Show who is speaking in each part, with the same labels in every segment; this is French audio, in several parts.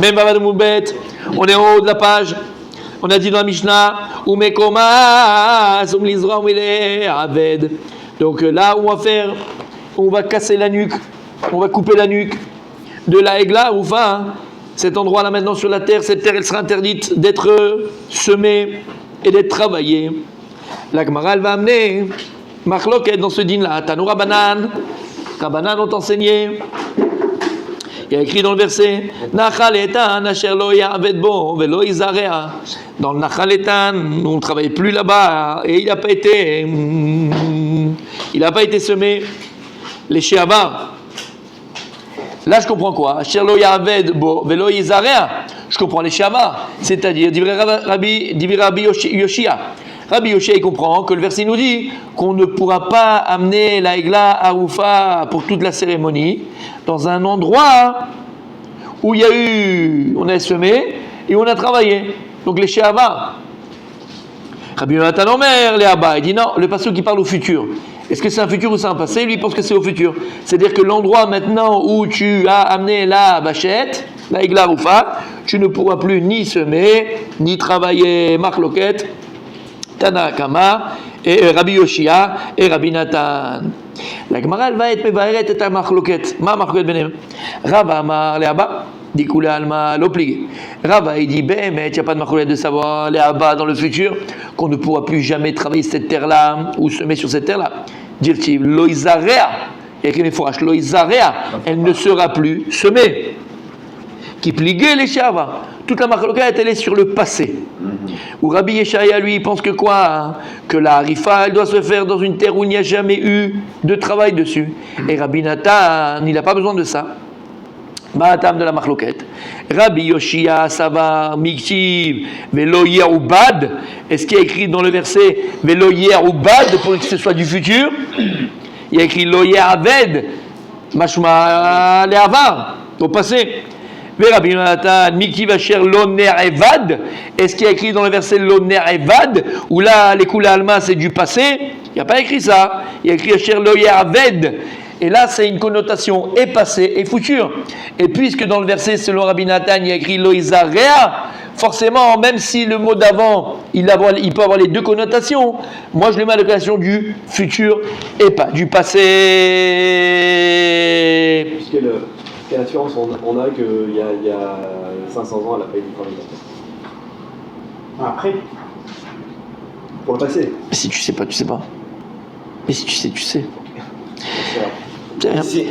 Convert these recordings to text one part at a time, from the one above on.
Speaker 1: Même Bavad Moubet, on est en haut de la page. On a dit dans la Mishnah, Aved. Donc là, on va faire, on va casser la nuque, on va couper la nuque de la Egla ou va. Cet endroit-là maintenant sur la terre, cette terre, elle sera interdite d'être semée et d'être travaillée. La Gemara, elle va amener Machloket dans ce din-là. Tanoura Banan, Rabbanan ont enseigné. Il y a écrit dans le verset Nachaletan asher lo ya'aved bo velo izarea. Dans le Nachaletan, nous on ne travaille plus là-bas et il n'a pas été semé. Les Sheavar. Là, je comprends quoi? Asher lo ya'aved bo velo izarea. Je comprends les Sheavar, c'est-à-dire Rabbi Yoshia. Rabbi Yoshia, il comprend que le verset nous dit qu'on ne pourra pas amener la Egla à Oufa pour toute la cérémonie dans un endroit où il y a eu, on a semé et on a travaillé. Donc les Sheavar. Rabbi Yonatan Omer, les Abba, il dit non, le passage qui parle au futur. Est-ce que c'est un futur ou c'est un passé? Lui, il pense que c'est au futur. C'est-à-dire que l'endroit maintenant où tu as amené la bâchette, la Egla Oufa, tu ne pourras plus ni semer, ni travailler Machloket, Tana Kama, et Rabbi Yoshia, et Rabbi Nathan. La Gemara, elle va être mevaeret et ta Machloket. Ma Machloket benem. Rava Amar, les Abba, dit Koula Alma, l'obligé. Rava, il dit, mais il n'y a pas de Machloket de savoir, les Abba, dans le futur, qu'on ne pourra plus jamais travailler cette terre-là, ou semer sur cette terre-là. Dirtiv, Loïzarea, il y a écrit mes fourrages, Loïzarea, elle ne sera plus semée. Qui pliguait les Sheavar. Toute la Machloket, elle est sur le passé. Ou Rabbi Yeshaya, lui, il pense que quoi? Que la harifa, elle doit se faire dans une terre où il n'y a jamais eu de travail dessus. Et Rabbi Nathan, il n'a pas besoin de ça. Ma'atam de la Machloket. Rabbi Yoshia, Savar, Miktiv, Velo Yerubad. Est-ce qu'il y a écrit dans le verset Velo Yerubad pour que ce soit du futur? Il y a écrit Lo Yeraved, Mashma Le'avar, au passé. Rabbi Yonatan, Miktiv Asher Loner Evad. Est-ce qu'il y a écrit dans le verset Loner Evad, où là, les Kula Alma, c'est du passé? Il n'y a pas écrit ça. Il y a écrit Asher Loyer Aved. Et là, c'est une connotation et passé et futur. Et puisque dans le verset, selon Rabbi Nathan, il y a écrit Loïzarea, forcément, même si le mot d'avant, il peut avoir les deux connotations, moi je le mets à la connotation du futur et pas du passé.
Speaker 2: Puisque quelle assurance on a qu'il y a 500 ans, elle n'a pas été travaillée?
Speaker 3: Après,
Speaker 2: pour le passé.
Speaker 1: Mais si tu sais pas, tu sais pas. Mais si tu sais, tu sais.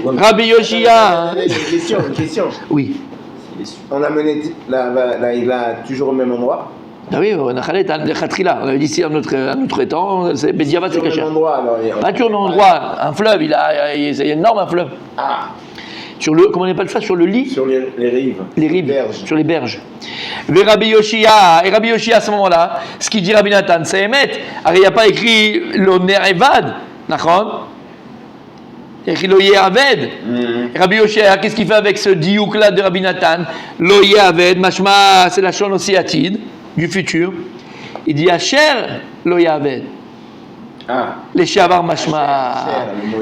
Speaker 1: Rabbi Yoshia.
Speaker 3: Une question.
Speaker 1: Oui.
Speaker 3: On a mené la toujours au même endroit.
Speaker 1: Ah oui, on a Khatrila. On avait dit ici à notre temps, c'est Bediavat, c'est caché. Pas toujours au même endroit. Un fleuve, c'est énorme un fleuve.
Speaker 3: Ah.
Speaker 1: Sur le, comment on appelle ça? Sur le lit?
Speaker 3: Sur les rives.
Speaker 1: Les rives,
Speaker 3: berges.
Speaker 1: sur les berges. Et Rabbi Yoshia, à ce moment-là, ce qu'il dit Rabbi Nathan, c'est Emet. Alors il n'y a pas écrit l'Oner Evad, d'accord? Il y a écrit Loyer Aved. Rabbi Yoshia, qu'est-ce qu'il fait avec ce diouk-là de Rabbi Nathan? Loyer Aved, mashma, c'est la chaîne aussi atide, du futur. Il dit Asher Loyer Aved.
Speaker 3: Ah.
Speaker 1: Les Sheavar mashma.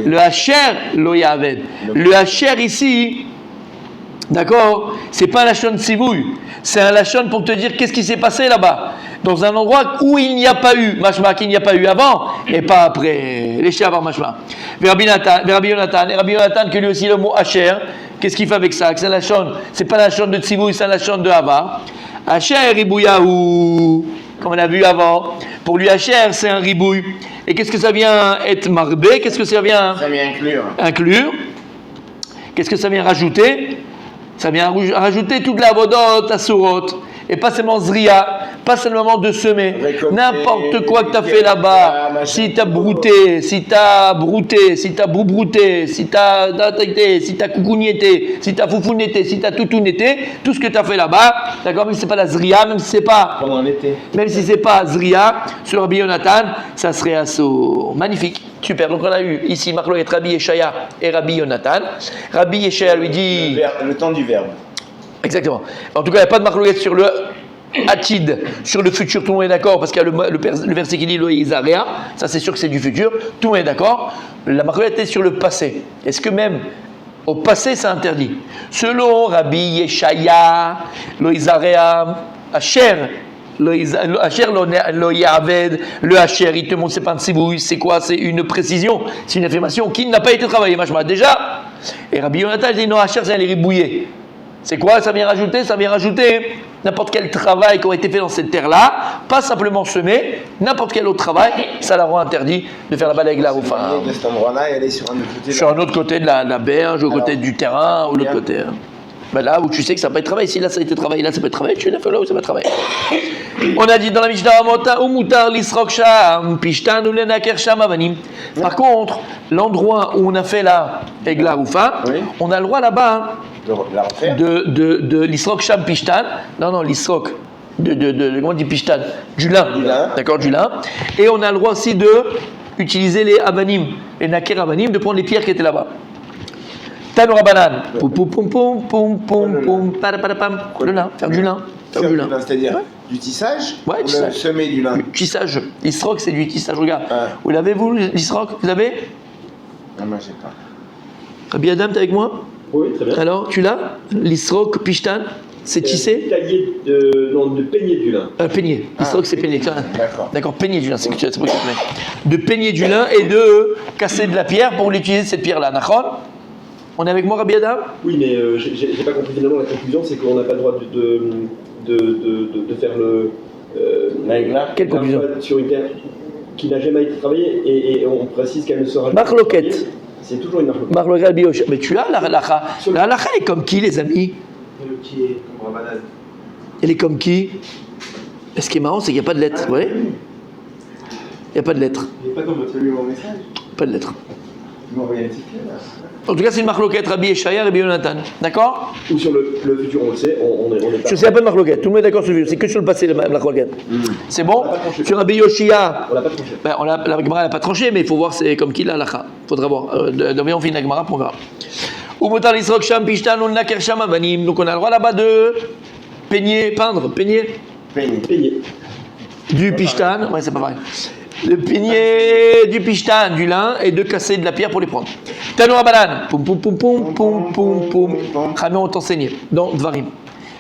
Speaker 1: Le Asher Loyer Aved. Le Asher ici, d'accord, c'est pas un lachon sivouille, c'est un lachon pour te dire qu'est-ce qui s'est passé là-bas, dans un endroit où il n'y a pas eu, mashma, qu'il n'y a pas eu avant et pas après, les Sheavar mashma. Rabbi Yonatan, que lui aussi le mot Asher, qu'est-ce qu'il fait avec ça? C'est un lachon, c'est pas un lachon de sivouille, c'est un lachon de Hava. Asher Ribouyahu, comme on a vu avant, pour lui Asher c'est un ribouille. Et qu'est-ce que ça vient être marbé? Qu'est-ce que ça vient inclure? Qu'est-ce que ça vient rajouter? Ça vient rajouter toute la vodot à surot. Et pas seulement zria, pas seulement de semer. N'importe quoi que tu as fait là-bas, si tu as brouté, si tu as broubrouté, si tu as coucougnété, si tu as foufounété, si tu as toutounété, tout ce que tu as fait là-bas, d'accord, même si c'est pas la zria, même si c'est pas
Speaker 3: pendant l'été.
Speaker 1: Même si c'est pas zria, sur Rabbi Yonatan, ça serait assaut. Magnifique. Super, donc on a eu ici Machloket Rabbi Yeshaya et Rabbi Yonatan. Rabbi Yeshaya lui dit...
Speaker 3: Le temps du verbe.
Speaker 1: Exactement. En tout cas, il n'y a pas de Machloket sur le Atid, sur le futur, tout le monde est d'accord, parce qu'il y a le verset qui dit Lo Izarea, ça c'est sûr que c'est du futur, tout le monde est d'accord. La Machloket est sur le passé. Est-ce que même Au passé, c'est interdit. Selon Rabbi Yeshaya, lo Izarea, Asher, Asher lo Yaved, le Asher, il te montre, c'est pas un tsibouille, c'est quoi? C'est une précision, c'est une affirmation qui n'a pas été travaillée, machma. Déjà, et Rabbi Yonatan dit non, Asher, c'est les ribouiller. C'est quoi? Ça vient rajouter n'importe quel travail qui aurait été fait dans cette terre-là, pas simplement semer, n'importe quel autre travail, ça leur rend interdit de faire la balai avec la roufa.
Speaker 3: De cet endroit-là et aller sur un autre côté.
Speaker 1: Sur un autre côté de la berge, au côté du terrain, ou l'autre côté. Ben là où tu sais que ça peut être travaillé, si là ça a été travaillé, là ça peut être travaillé, tu l'as fait là où ça va travailler. On a dit dans la Mishnah, ou mutar lisrok sham, pishtan ou lenaker sham avanim. Par contre, l'endroit où on a fait la egla roufa, on a le droit là-bas de l'isrok sham pishtan, non, l'isrok, comment on dit pishtan? Du lin, d'accord, du lin. Et on a le droit aussi de utiliser les avanim, les naker avanim, de prendre les pierres qui étaient là-bas. Tanoura banane, poum poum poum poum poum poum poum, padapam, le lin, faire du lin.
Speaker 3: C'est-à-dire du tissage?
Speaker 1: Ouais,
Speaker 3: ou
Speaker 1: tissage.
Speaker 3: le semer du lin?
Speaker 1: Du tissage. L'isroc, c'est du tissage, regarde. Vous l'avez-vous, l'isroc? Vous l'avez?
Speaker 3: Non, moi j'ai pas.
Speaker 1: Rabbi Adam, t'es avec moi?
Speaker 2: Oui, très bien.
Speaker 1: Alors, tu l'as? L'isroc, pishtan, c'est tissé?
Speaker 2: Taillé de peigner du lin.
Speaker 1: Peigné. L'isroc, c'est peigné.
Speaker 3: D'accord,
Speaker 1: peigner du lin, c'est pour ça que je te mets. De peigner du lin et de casser de la pierre pour l'utiliser cette pierre-là. Nachon? On est avec moi, Rabbi Adam?
Speaker 2: Oui, mais j'ai pas compris finalement la conclusion, c'est qu'on n'a pas le droit de faire le.
Speaker 1: Quelle conclusion?
Speaker 2: Sur une terre qui n'a jamais été travaillée et on précise qu'elle ne sera jamais.
Speaker 1: Marloquette.
Speaker 2: C'est toujours une marloquette.
Speaker 1: Marloquette bioche. Mais tu as la halakha. La halakha, elle est comme qui, les amis?
Speaker 2: Qui est comme Rabbanan.
Speaker 1: Elle est comme qui? Et ce qui est marrant, c'est qu'il n'y a pas de lettre. Vous voyez? Il n'y a pas de lettre.
Speaker 3: Il n'est pas comme celui mon message.
Speaker 1: Pas de lettre.
Speaker 3: Tu m'as envoyé un ticket là.
Speaker 1: En tout cas, c'est une marloquette, Rabbi Yeshaya, Rabbi Yonatan. D'accord?
Speaker 2: Ou sur le futur, on le sait, on est pas.
Speaker 1: Je sais, il n'y a pas de marloquette. Tout le monde est d'accord sur le futur. C'est que sur le passé, la marloquette. C'est bon? Sur Rabbi Yoshia,
Speaker 2: On l'a pas tranché.
Speaker 1: ben, la Gemara n'a pas tranché, mais il faut voir c'est comme qui la halakha. Il faudra voir. On finit la Gemara, puis on verra. Donc on a le droit là-bas de peigner du pishtan. Ouais, c'est pas vrai. De peigner du pishtan, du lin, et de casser de la pierre pour les prendre. Tanoura banane. Poum poum poum poum poum poum poum. Chamé, on t'enseignait dans Dvarim.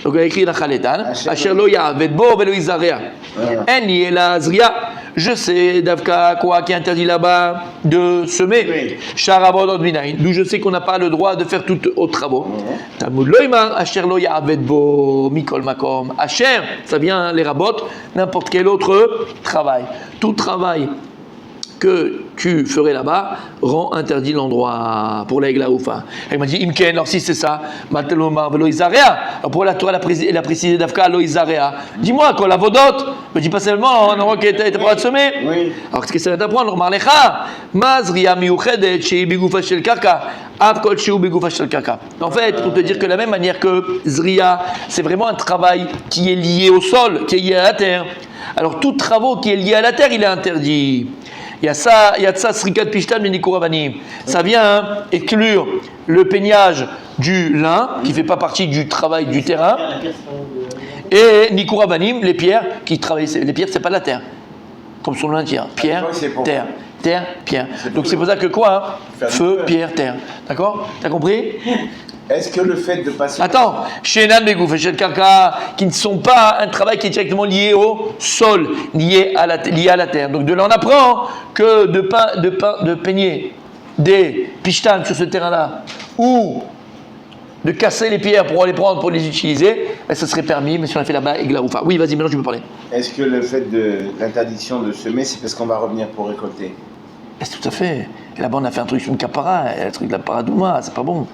Speaker 1: Donc on a écrit la Khaletan. Asher lo ya'aved bo velo izarea. En yela zria. Je sais, Davka, quoi, qui est interdit là-bas de semer. Sharabodot minayin. D'où je sais qu'on n'a pas le droit de faire tout autre travaux. Talmud loimar. Asher lo ya'aved bo mikol makom. Asher, ça vient les rabots, n'importe quel autre travail. Tout travail que tu ferais là-bas rend interdit l'endroit pour la Egla Oufa. Elle m'a dit Imken, alors si c'est ça, Matelomar velo Izarea. Alors pour la Torah, elle a précisé d'Afka lo Izarea. Dis-moi, quand la Vodot, me dis pas seulement un endroit qui était pas de semer.
Speaker 3: Oui.
Speaker 1: Alors qu'est-ce que ça va t'apprendre? Marlecha, Mazria miuchedet, chez Bigoufa shel Karka, Avkol chez Bigoufa shel Karka. En fait, pour te dire que de la même manière que Zria, c'est vraiment un travail qui est lié au sol, qui est lié à la terre. Alors tout travaux qui est lié à la terre, il est interdit. Il y a de ça, srikat pishtan menikouravanim. Ça vient exclure le peignage du lin, qui ne fait pas partie du travail du terrain, et nikuravanim, les pierres, qui travaillent. Les pierres, c'est pas de la terre, comme son nom l'indique. Pierre, terre. Terre, pierre. Donc c'est pour ça que quoi? Feu, pierre, terre. D'accord? T'as compris?
Speaker 3: Est-ce que le fait de passer...
Speaker 1: Attends, Shenan Begouf et Shel Karka, qui ne sont pas un travail qui est directement lié au sol, lié à la terre. Donc de là, on apprend que de peigner des pishtan sur ce terrain-là, ou de casser les pierres pour les prendre, pour les utiliser, ben, ça serait permis, mais si on a fait là-bas, Eglaroufa. Oui, vas-y, maintenant tu peux parler.
Speaker 3: Est-ce que le fait de l'interdiction de semer, c'est parce qu'on va revenir pour récolter?
Speaker 1: Est-ce tout à fait. Et là-bas, on a fait un truc sur une capara, un truc de la paradouma, c'est pas bon.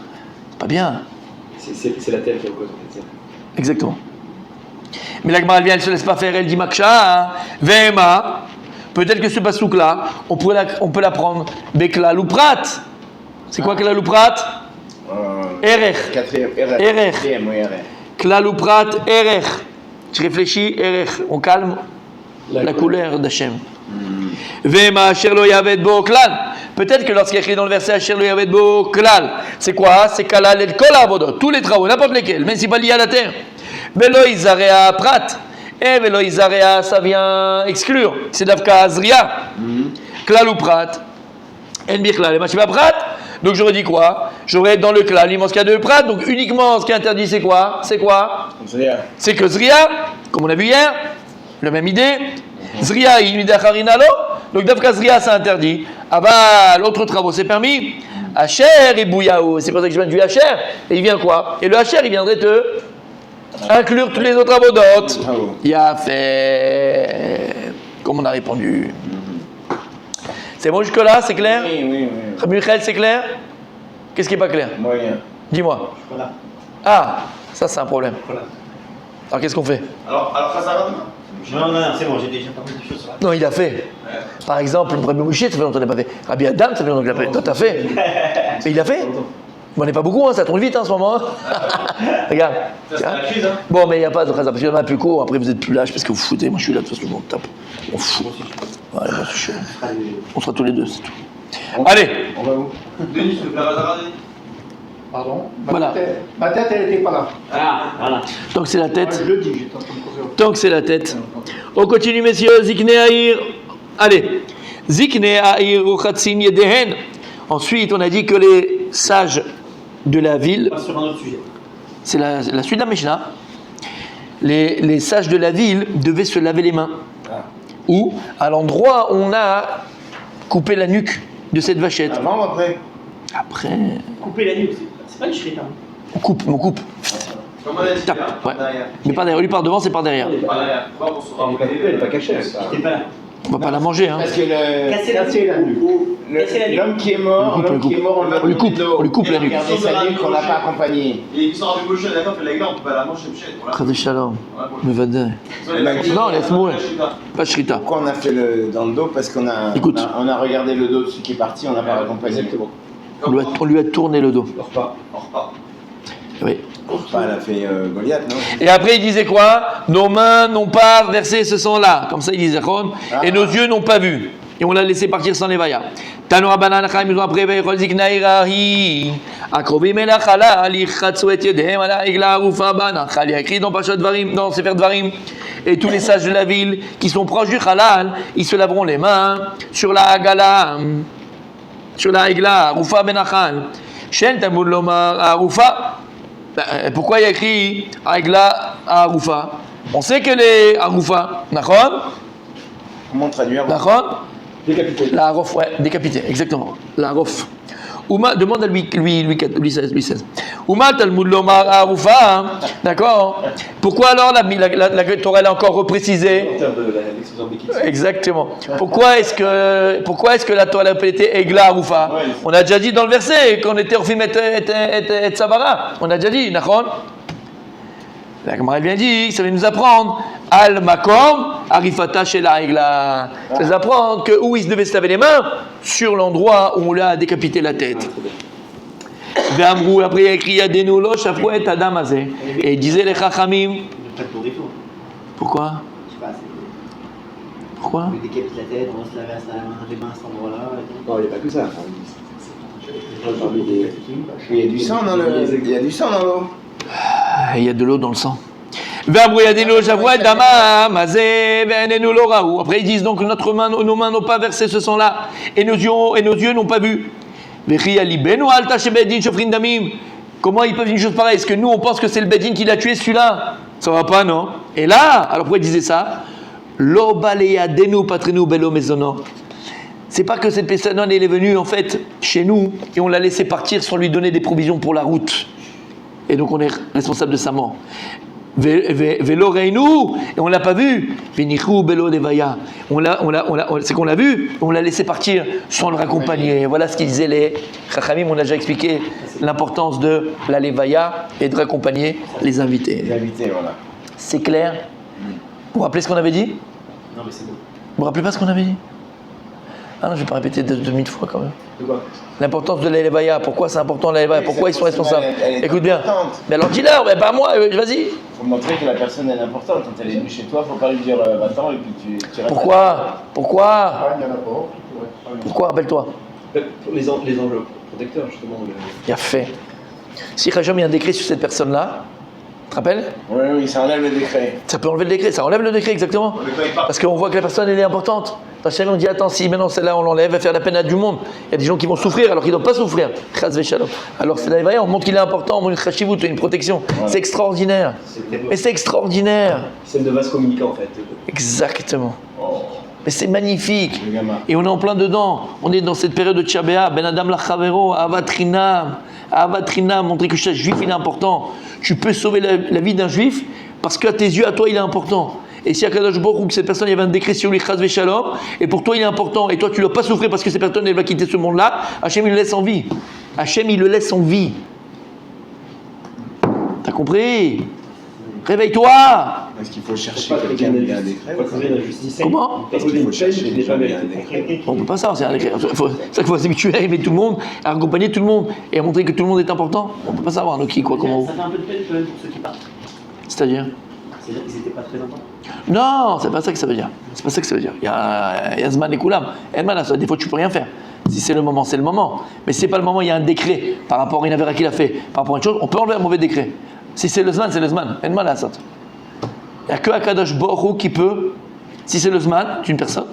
Speaker 1: Pas bien.
Speaker 2: C'est la terre qui est en cause, en fait.
Speaker 1: Exactement. Mais la Gemara, elle vient, elle ne se laisse pas faire, elle dit Maksha, Vema. Peut-être que ce basouk-là, on peut l'apprendre. Bekla Louprat. C'est quoi Kla Louprat? Erech.
Speaker 3: Quatrième,
Speaker 1: Erech.
Speaker 3: oui, Erech.
Speaker 1: Kla Louprat, Erech. Tu réfléchis, Erech. On calme la couleur d'Hachem. Vema, Asher lo yaved bo klal. Peut-être que lorsqu'il est écrit dans le verset Asher lo yaved bo klal, c'est quoi? C'est kalal et kol avodot, tous les travaux, n'importe lesquels, même si pas lié à la terre. Velo izarea prat. Et velo izarea, ça vient exclure. C'est d'avka azria. Klal ou prat. En bichlal, et machima prat. Donc j'aurais dit quoi? J'aurais dans le clal l'immense cas de prat, donc uniquement ce qui est interdit, c'est quoi? C'est quoi?
Speaker 3: Zria.
Speaker 1: C'est que Zria, comme on a vu hier, la même idée, Zria, il Harinalo, donc Dafka Zria, c'est interdit. Ah bah, l'autre travaux, c'est permis. Hacher et Bouyaou, c'est pour ça que je viens du Hacher, et il vient quoi? Et le Hacher, il viendrait te inclure tous les autres avodotes.
Speaker 3: Bravo.
Speaker 1: Il a fait. Comme on a répondu. C'est bon jusque-là, c'est clair?
Speaker 3: Oui, oui, oui.
Speaker 1: Rabbi Michael, c'est clair? Qu'est-ce qui n'est pas clair?
Speaker 3: Moyen.
Speaker 1: Dis-moi.
Speaker 4: Voilà.
Speaker 1: Ah, ça c'est un problème.
Speaker 4: Voilà.
Speaker 1: Alors qu'est-ce qu'on fait?
Speaker 3: Alors Khazara
Speaker 4: Non, non, non, c'est bon, j'ai déjà parlé des choses sur la.
Speaker 1: Non, il a fait. Par exemple, le Rabbi Moshe, ça fait longtemps qu'il n'a pas fait. Rabbi Adam, ça fait longtemps qu'il l'a fait. Toi, t'as fait. Mais il a fait. Bon, on n'est pas beaucoup, hein, ça tourne vite en ce moment. Regarde.
Speaker 4: Ça, c'est la crise, hein.
Speaker 1: Bon, mais il n'y a pas de raison, parce qu'il y en a plus court, après vous êtes plus lâche, parce que vous foutez. Moi je suis là, de toute façon, on tape. On fout. Voilà, moi, je suis chaud. On sera tous les deux, c'est tout. Allez,
Speaker 3: On va où?
Speaker 5: Denis, tu veux faire Khazara, Denis?
Speaker 6: Pardon
Speaker 1: Voilà.
Speaker 6: Ma tête, elle n'était pas là.
Speaker 4: Ah, voilà.
Speaker 1: tant que c'est la tête.
Speaker 6: Je le dis, j'étais en train de courir.
Speaker 1: Tant que c'est la tête. On continue, messieurs. Zikne Aïr. Allez. Zikne Aïr Uchatsin Yedehen. Ensuite, on a dit que les sages de la ville,
Speaker 4: On passe sur un autre sujet.
Speaker 1: c'est la suite de la Mishnah, les sages de la ville devaient se laver les mains. Ou à l'endroit où on a coupé la nuque de cette vachette.
Speaker 3: Avant ou après?
Speaker 1: Après,
Speaker 4: Couper la nuit aussi. C'est pas une shrita.
Speaker 1: on coupe.
Speaker 5: Comme on a dit,
Speaker 1: Tape,
Speaker 5: là,
Speaker 1: ouais.
Speaker 5: derrière.
Speaker 1: Mais pas derrière, lui par devant, c'est par derrière.
Speaker 5: Par derrière. Pas pour se
Speaker 2: Elle n'est pas coupée, elle n'est pas cachée.
Speaker 4: T'es pas là.
Speaker 1: On va pas la manger, hein.
Speaker 3: Parce que
Speaker 4: Casser la nuque. Casser la nuque.
Speaker 3: l'homme qui est mort,
Speaker 1: On lui coupe, on lui coupe la nuque.
Speaker 3: Regardez sa nuque, on l'a pas accompagné.
Speaker 5: Et qui sort du boucher, d'accord, fait la gueule, on peut pas la manger, Michel. Voilà.
Speaker 1: Khadé Shalom. Me va dire.
Speaker 5: Non,
Speaker 1: Non, laisse mourir. Pas shrita.
Speaker 3: Pourquoi on a fait dans le dos? Parce qu'on a,
Speaker 1: Écoute.
Speaker 3: on a regardé le dos de celui qui est parti, on n'a pas accompagné.
Speaker 2: Exactement.
Speaker 1: On lui a tourné le dos.
Speaker 2: On repart.
Speaker 5: On repart.
Speaker 1: Oui.
Speaker 3: Enfin, elle a fait Goliath, non?
Speaker 1: Et après, il disait quoi? Nos mains n'ont pas versé ce sang-là. Comme ça, il disait Ron. Et nos yeux n'ont pas vu. Et on l'a laissé partir sans les vaillas. Tano Abanan Chaim, ils ont après Vechol Ziknaïrahi. Akrobim El Achala, Ali Chatsuet Yedem, Ala Igla Rufa Banachal. Il y a écrit dans Pachat Dvarim, dans Sefer Dvarim. Et tous les sages de la ville qui sont proches du Halal, ils se laveront les mains sur la Agala, sur la Igla Rufa Benachal. Shen Tamud Lomar Arufa. Pourquoi il y a écrit Aigla Arufa? On sait que les Arufa, d'accord?
Speaker 3: Comment traduire?
Speaker 1: D'accord?
Speaker 2: Décapité.
Speaker 1: La Arof, ouais, décapité, exactement. La Arof. Ouma, demande à lui 16. Ouma Talmud Lomar Arufa, d'accord? Pourquoi alors la Torah elle a encore reprécisé?
Speaker 2: En termes de l'exclusion des kits.
Speaker 1: Exactement. Pourquoi est-ce que la Torah elle a appelé Egla Arufa?
Speaker 3: Ouais.
Speaker 1: On a déjà dit dans le verset qu'on était Orfim et Savara. On a déjà dit, d'accord? La Gemara elle vient dit, ça va nous apprendre Al Makom Arifata Shela Egla. Ça va nous apprendre que où il devait se laver les mains, sur l'endroit où on lui a décapité la tête. Ve'amrou, après il a écrit Yadenu lo shafouet Adam Azeh. Et il disait les Chachamim.
Speaker 4: Il ne pas pour défaut.
Speaker 1: Pourquoi?
Speaker 4: Je sais pas, c'est.
Speaker 1: Pourquoi?
Speaker 4: On lui décapite la tête, on va se laver les mains à cet endroit-là.
Speaker 2: Non, il n'y a pas que ça. Parmi les-
Speaker 3: Il y a du sang dans le. Il y a du sang dans l'eau.
Speaker 1: Il y a de l'eau dans le sang. Après ils disent donc nos mains n'ont pas versé ce sang-là et nos yeux n'ont pas vu. Comment ils peuvent dire une chose pareille? Est-ce que nous on pense que c'est le Bedin qui l'a tué celui-là? Ça va pas, non? Et là, alors pourquoi ils disaient ça? C'est pas que cette personne elle est venue en fait chez nous et on l'a laissé partir sans lui donner des provisions pour la route. Et donc on est responsable de sa mort. Vélo Reinu, et on l'a pas vu. Vinichou Belo Devaya. C'est qu'on l'a vu, on l'a laissé partir sans le raccompagner. Voilà ce qu'ils disaient les Chachamim. On a déjà expliqué l'importance de la Levaya et de raccompagner les invités.
Speaker 3: L'invité, voilà.
Speaker 1: C'est clair? Vous vous rappelez ce qu'on avait dit?
Speaker 4: Non, mais c'est bon.
Speaker 1: Vous vous rappelez pas ce qu'on avait dit? Ah non, je vais pas répéter 2000 fois quand même.
Speaker 2: De quoi?
Speaker 1: L'importance de la Levaya. Pourquoi c'est important la Levaya? Pourquoi ils sont responsables?
Speaker 3: Elle est
Speaker 1: Écoute bien.
Speaker 3: importante.
Speaker 1: Mais alors dis-leur, mais pas moi, vas-y.
Speaker 3: Il faut montrer que la personne est importante. Quand elle est venue chez toi, il ne faut pas lui dire va-t'en et puis tu restes.
Speaker 1: Pourquoi? Pourquoi?
Speaker 6: Ah, il y en a pas.
Speaker 1: Pourquoi? Rappelle-toi.
Speaker 2: Les enveloppes protecteurs, justement.
Speaker 1: Il a fait. Si Rajam il y a un décret sur cette personne-là, te rappelles?
Speaker 3: Oui, ça enlève le décret.
Speaker 1: Ça peut enlever le décret, ça enlève le décret, exactement.
Speaker 5: Mais quand il part,
Speaker 1: Parce qu'on voit que la personne, elle est importante. Parce que on dit, attends, si maintenant celle-là, on l'enlève, elle va faire la peine à du monde. Il y a des gens qui vont souffrir alors qu'ils ne doivent pas souffrir. Chas v'shalom. Alors c'est là, on montre qu'il est important, on montre une chashivut, une protection. C'est extraordinaire. Mais c'est extraordinaire.
Speaker 2: Système de vase communicant en fait.
Speaker 1: Exactement.
Speaker 3: Oh,
Speaker 1: Mais c'est magnifique.
Speaker 3: le gamin.
Speaker 1: Et on est en plein dedans. On est dans cette période de Tchabéa, Ben Adam Lachavero, Avatrinam, montrer que chaque juif il est important. Tu peux sauver la vie d'un juif parce qu'à tes yeux, à toi, il est important. Et si à Kadosh Baruch Hu, que cette personne, il y avait un décret sur lui, Chas v'Shalom, et pour toi, il est important, et toi, tu ne dois pas souffrir parce que cette personne, elle va quitter ce monde-là, Hachem, il le laisse en vie. Hachem, il le laisse en vie. T'as compris? Réveille-toi!
Speaker 3: Est-ce qu'il faut chercher
Speaker 2: Faut pas
Speaker 3: quelqu'un
Speaker 2: trouver
Speaker 3: qui a un
Speaker 2: la
Speaker 3: décret?
Speaker 2: faut trouver la justice.
Speaker 1: Comment?
Speaker 2: Parce qu'il faut chercher qui n'est pas
Speaker 3: quelqu'un qui a un
Speaker 2: méritée.
Speaker 3: décret.
Speaker 1: On ne peut pas savoir, c'est un décret. C'est ça qu'il faut s'habituer à aimer tout le monde, à accompagner tout le monde, et à montrer que tout le monde est important. On ne peut pas savoir, nous, qui, quoi, comment.
Speaker 4: Ça fait un peu de peine quand même pour ceux qui partent.
Speaker 1: C'est-à-dire?
Speaker 4: C'est-à-dire qu'ils n'étaient pas très longtemps.
Speaker 1: Non, c'est pas ça que ça veut dire. C'est pas ça que ça veut dire. Il y a Zman et Koulam. Des fois, tu peux rien faire. Si c'est le moment, c'est le moment. Mais si c'est pas le moment, il y a un décret par rapport à une affaire qu'il a fait, par rapport à une chose, on peut enlever un mauvais décret. Si c'est le Zman, c'est le Zman. Il n'y a que Akadosh Baruch Hu qui peut, si c'est le Zman d'une personne,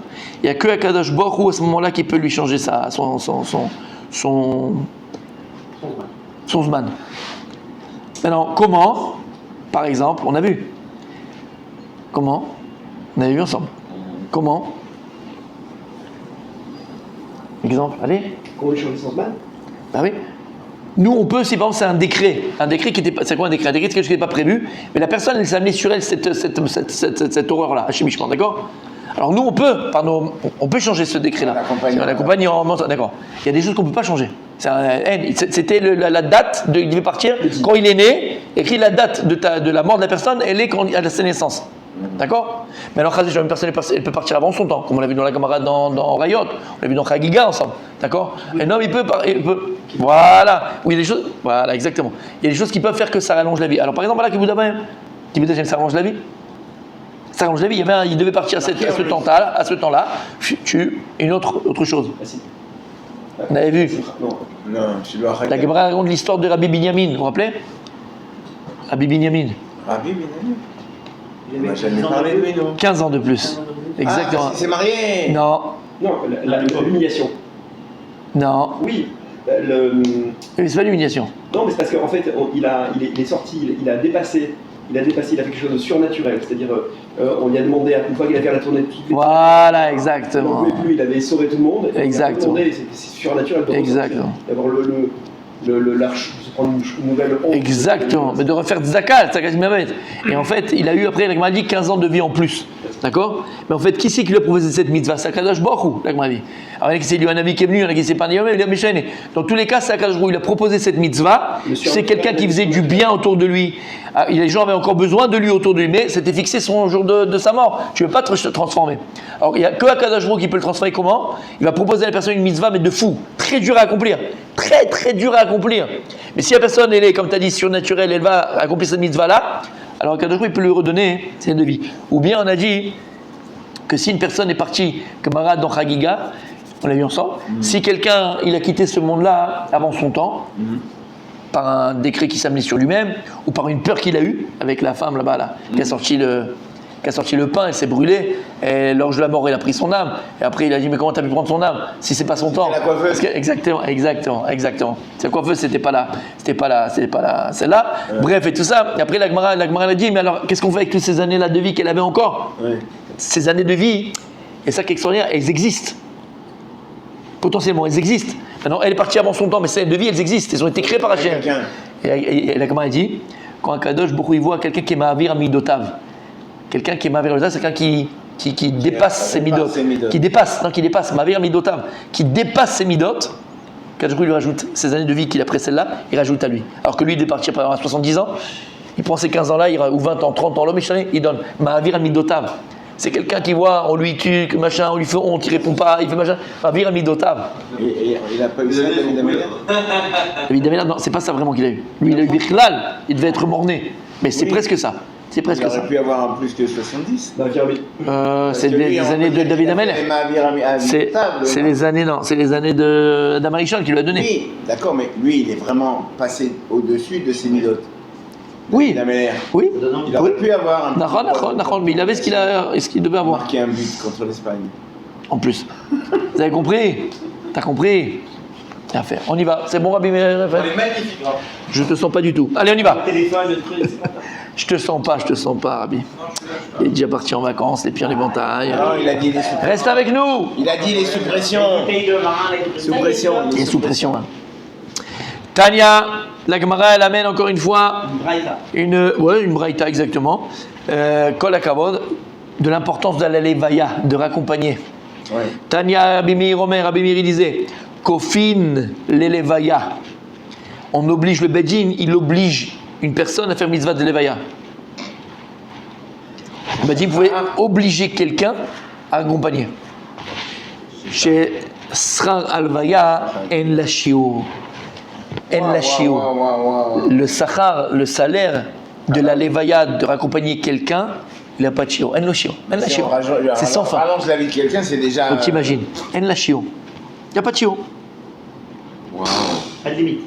Speaker 1: il n'y a que Akadosh Baruch Hu à ce moment-là qui peut lui changer son Zman. Maintenant, comment? Par exemple, on a vu. Comment? On avait vu ensemble. Comment? Exemple, allez.
Speaker 2: Comment lui changer son man?
Speaker 1: Bah oui. Nous, on peut, si par exemple c'est un décret qui était pas, c'est quoi un décret? Un décret, c'est quelque chose qui n'était pas prévu, mais la personne, elle s'est amenée sur elle cette horreur-là, Hachimichement, d'accord? Alors nous, on peut changer ce décret-là. L'accompagnant, d'accord. Il y a des choses qu'on ne peut pas changer. C'était la date, il devait partir quand il est né, écrit la date de la mort de la personne, elle est à sa naissance. D'accord? Mais alors, une personne elle peut partir avant son temps, comme on l'a vu dans la camarade dans Rayot, on l'a vu dans Chagiga ensemble. D'accord? Un homme, il peut. Voilà. Oui, il y a des choses. Voilà, exactement. Il y a des choses qui peuvent faire que ça rallonge la vie. Alors, par exemple, là, Kibbutz Hashem, ça rallonge la vie. Ça rallonge la vie. Il devait partir à ce temps-là. Une autre chose. On avait vu.
Speaker 3: Non, je dois
Speaker 1: La Gemara raconte l'histoire de Rabbi Binyamin. Vous vous rappelez? Rabbi Binyamin.
Speaker 3: Rabbi Binyamin. On n'a jamais parlé de lui, non?
Speaker 1: 15 ans de plus. Exactement.
Speaker 3: Ah, c'est marié.
Speaker 1: Non.
Speaker 2: Non, l'humiliation.
Speaker 1: Non.
Speaker 2: Oui.
Speaker 1: Mais c'est pas l'humiliation.
Speaker 2: Non, mais c'est parce qu'en fait, il est sorti, il a dépassé, il a fait quelque chose de surnaturel. C'est-à-dire, on lui a demandé, une fois qu'il a fait la tournée de toutes les
Speaker 1: Voilà, exactement.
Speaker 2: il ne plus, il avait sauvé tout le monde.
Speaker 1: Exactement.
Speaker 2: C'est surnaturel.
Speaker 1: Exactement.
Speaker 2: D'avoir se prendre une nouvelle honte.
Speaker 1: Exactement. Mais de refaire Tzaka, et en fait, il a eu après, l'Agma dit 15 ans de vie en plus. D'accord? Mais en fait, qui c'est qui lui a proposé cette mitzvah? C'est Akadosh Baruch Hu, l'Agma dit. Alors, il y en a qui c'est lui un avis qui est venu, il y en a qui c'est pas un avis, mais dans tous les cas, c'est Akadosh Baruch Hu. Il a proposé cette mitzvah. C'est quelqu'un qui faisait du bien autour de lui. Les gens avaient encore besoin de lui autour de lui, mais c'était fixé son jour de sa mort. Tu ne veux pas te transformer. Alors, il n'y a que Akadosh Baruch Hu qui peut le transformer. Comment? Il va proposer à la personne une mitzvah, mais de fou. Très dur à accomplir. Très, très dur à accomplir. Mais si la personne, elle est, comme tu as dit, surnaturelle, elle va accomplir cette mitzvah-là, alors Akadosh Baruch Hu, il peut lui redonner ses de vie. Ou bien, on a dit que si une personne est partie, camarade dans Chagiga, on l'a vu ensemble, si quelqu'un, il a quitté ce monde-là avant son temps, par un décret qui s'est amené sur lui-même, ou par une peur qu'il a eue avec la femme là-bas, qui a sorti le pain, elle s'est brûlée, et l'ange de la mort, il a pris son âme, et après il a dit, mais comment tu as pu prendre son âme si c'est pas son temps?
Speaker 3: la coiffeuse.
Speaker 1: Exactement. Sa coiffeuse, c'était pas celle-là. Bref, et tout ça. Et après, la Gemara a dit, mais alors, qu'est-ce qu'on fait avec toutes ces années-là de vie qu'elle avait encore? Ces années de vie, et ça qui est extraordinaire, elles existent. Potentiellement, elles existent. Maintenant, elle est partie avant son temps, mais ces années de vie, elles existent. Elles ont été créées par Hachem. Et la Gemara a dit, quand un Kadosh, beaucoup il voit quelqu'un qui est Ma'avir Amidotav. Quelqu'un qui est Ma'avir Amidotav, c'est quelqu'un qui dépasse ses midot. Qui dépasse, Ma'avir Amidotav. Qui dépasse ses midot. Kadosh lui rajoute ses années de vie qu'il a après celle-là, il rajoute à lui. Alors que lui, il est parti à 70 ans, il prend ses 15 ans-là, ou 20 ans, 30 ans, l'homme il donne Ma'avir Amidotav. C'est quelqu'un qui voit, on lui tue, machin, on lui fait honte, il répond pas, il fait machin. Ma'avir Amidotav.
Speaker 3: Et il n'a pas eu ça, David Améler?
Speaker 1: David Améler, non, c'est pas ça vraiment qu'il a eu. Lui, il a eu Bichlal, il devait être mort-né. Mais c'est presque ça. C'est presque
Speaker 3: il
Speaker 1: ça.
Speaker 3: aurait pu avoir en plus que 70.
Speaker 1: C'est les années de David Améler. C'est les années, non, c'est les années d'Amarichon qui lui a donné.
Speaker 3: Oui, d'accord, mais lui, il est vraiment passé au-dessus de ses midotes.
Speaker 1: Oui,
Speaker 3: Il avait l'air.
Speaker 1: oui.
Speaker 4: Ça donne envie.
Speaker 3: Il aurait
Speaker 1: Oui.
Speaker 3: pu avoir un
Speaker 1: Nahon, mais il avait ce qu'il devait avoir.
Speaker 3: marqué un but contre l'Espagne.
Speaker 1: En plus. Vous avez compris? T'as compris? Rien à faire. On y va. C'est bon, Rabbi Meir?
Speaker 5: On est magnifique, hein.
Speaker 1: Je te sens pas du tout. Allez, on y
Speaker 4: Le
Speaker 1: va.
Speaker 4: téléphone, le truc, c'est pas ça.
Speaker 1: Je te sens pas, Rabbi.
Speaker 5: Non, je suis là.
Speaker 1: Il est déjà parti en vacances, les pieds dans les montagnes.
Speaker 3: Non, il a dit les suppressions.
Speaker 1: Reste avec nous.
Speaker 3: Il a dit les suppressions.
Speaker 4: Bouteille de vin, les
Speaker 3: Sous pression.
Speaker 1: Il est sous pression là. Tania, la Gemara, elle amène encore une fois
Speaker 4: Une braïta.
Speaker 1: une braïta exactement. Kol hakavod, de l'importance de la levaya, de raccompagner.
Speaker 3: Ouais.
Speaker 1: Tania, Abimir, Omer, Abimir, il disait Kofin l'elevaya. On oblige le Bedin, il oblige une personne à faire mitzvah de levaya. Le Bedin pouvait obliger quelqu'un à accompagner. Chez Srar alvaya, en la shiur. En la shiur.
Speaker 3: Waouh.
Speaker 1: Le sachar, le salaire de la levaya, de raccompagner quelqu'un, il n'a pas de shiur. En la shiur. En la shiur. C'est sans fin.
Speaker 3: Rallonge la vie de quelqu'un, c'est déjà.
Speaker 1: Donc t'imagines, en la shiur. Il n'y a pas de shiur.
Speaker 3: Waouh.
Speaker 4: Pas de limite.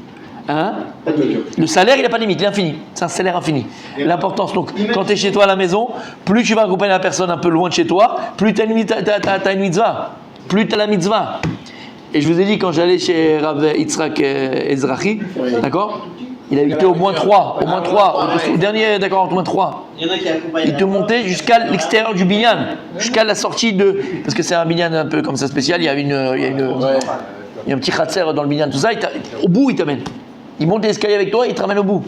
Speaker 1: Hein?
Speaker 2: Pas de mesure.
Speaker 1: Le salaire, il n'a pas de limite, il est infini. C'est un salaire infini. L'importance, donc, quand tu es chez toi à la maison, plus tu vas accompagner la personne un peu loin de chez toi, plus tu as une mitzvah. Plus tu as la mitzvah. Et je vous ai dit, quand j'allais chez Rav Yitzhak Ezrahi, d'accord? Il habitait au moins 3, au dernier, d'accord, au moins 3.
Speaker 4: Il y en a qui accompagnent.
Speaker 1: Il te montait jusqu'à l'extérieur du binyan, jusqu'à la sortie de. Parce que c'est un binyan un peu comme ça spécial, il y a un petit khatser dans le binyan, tout ça, au bout il t'amène. Il monte l'escalier avec toi et il te ramène au bout.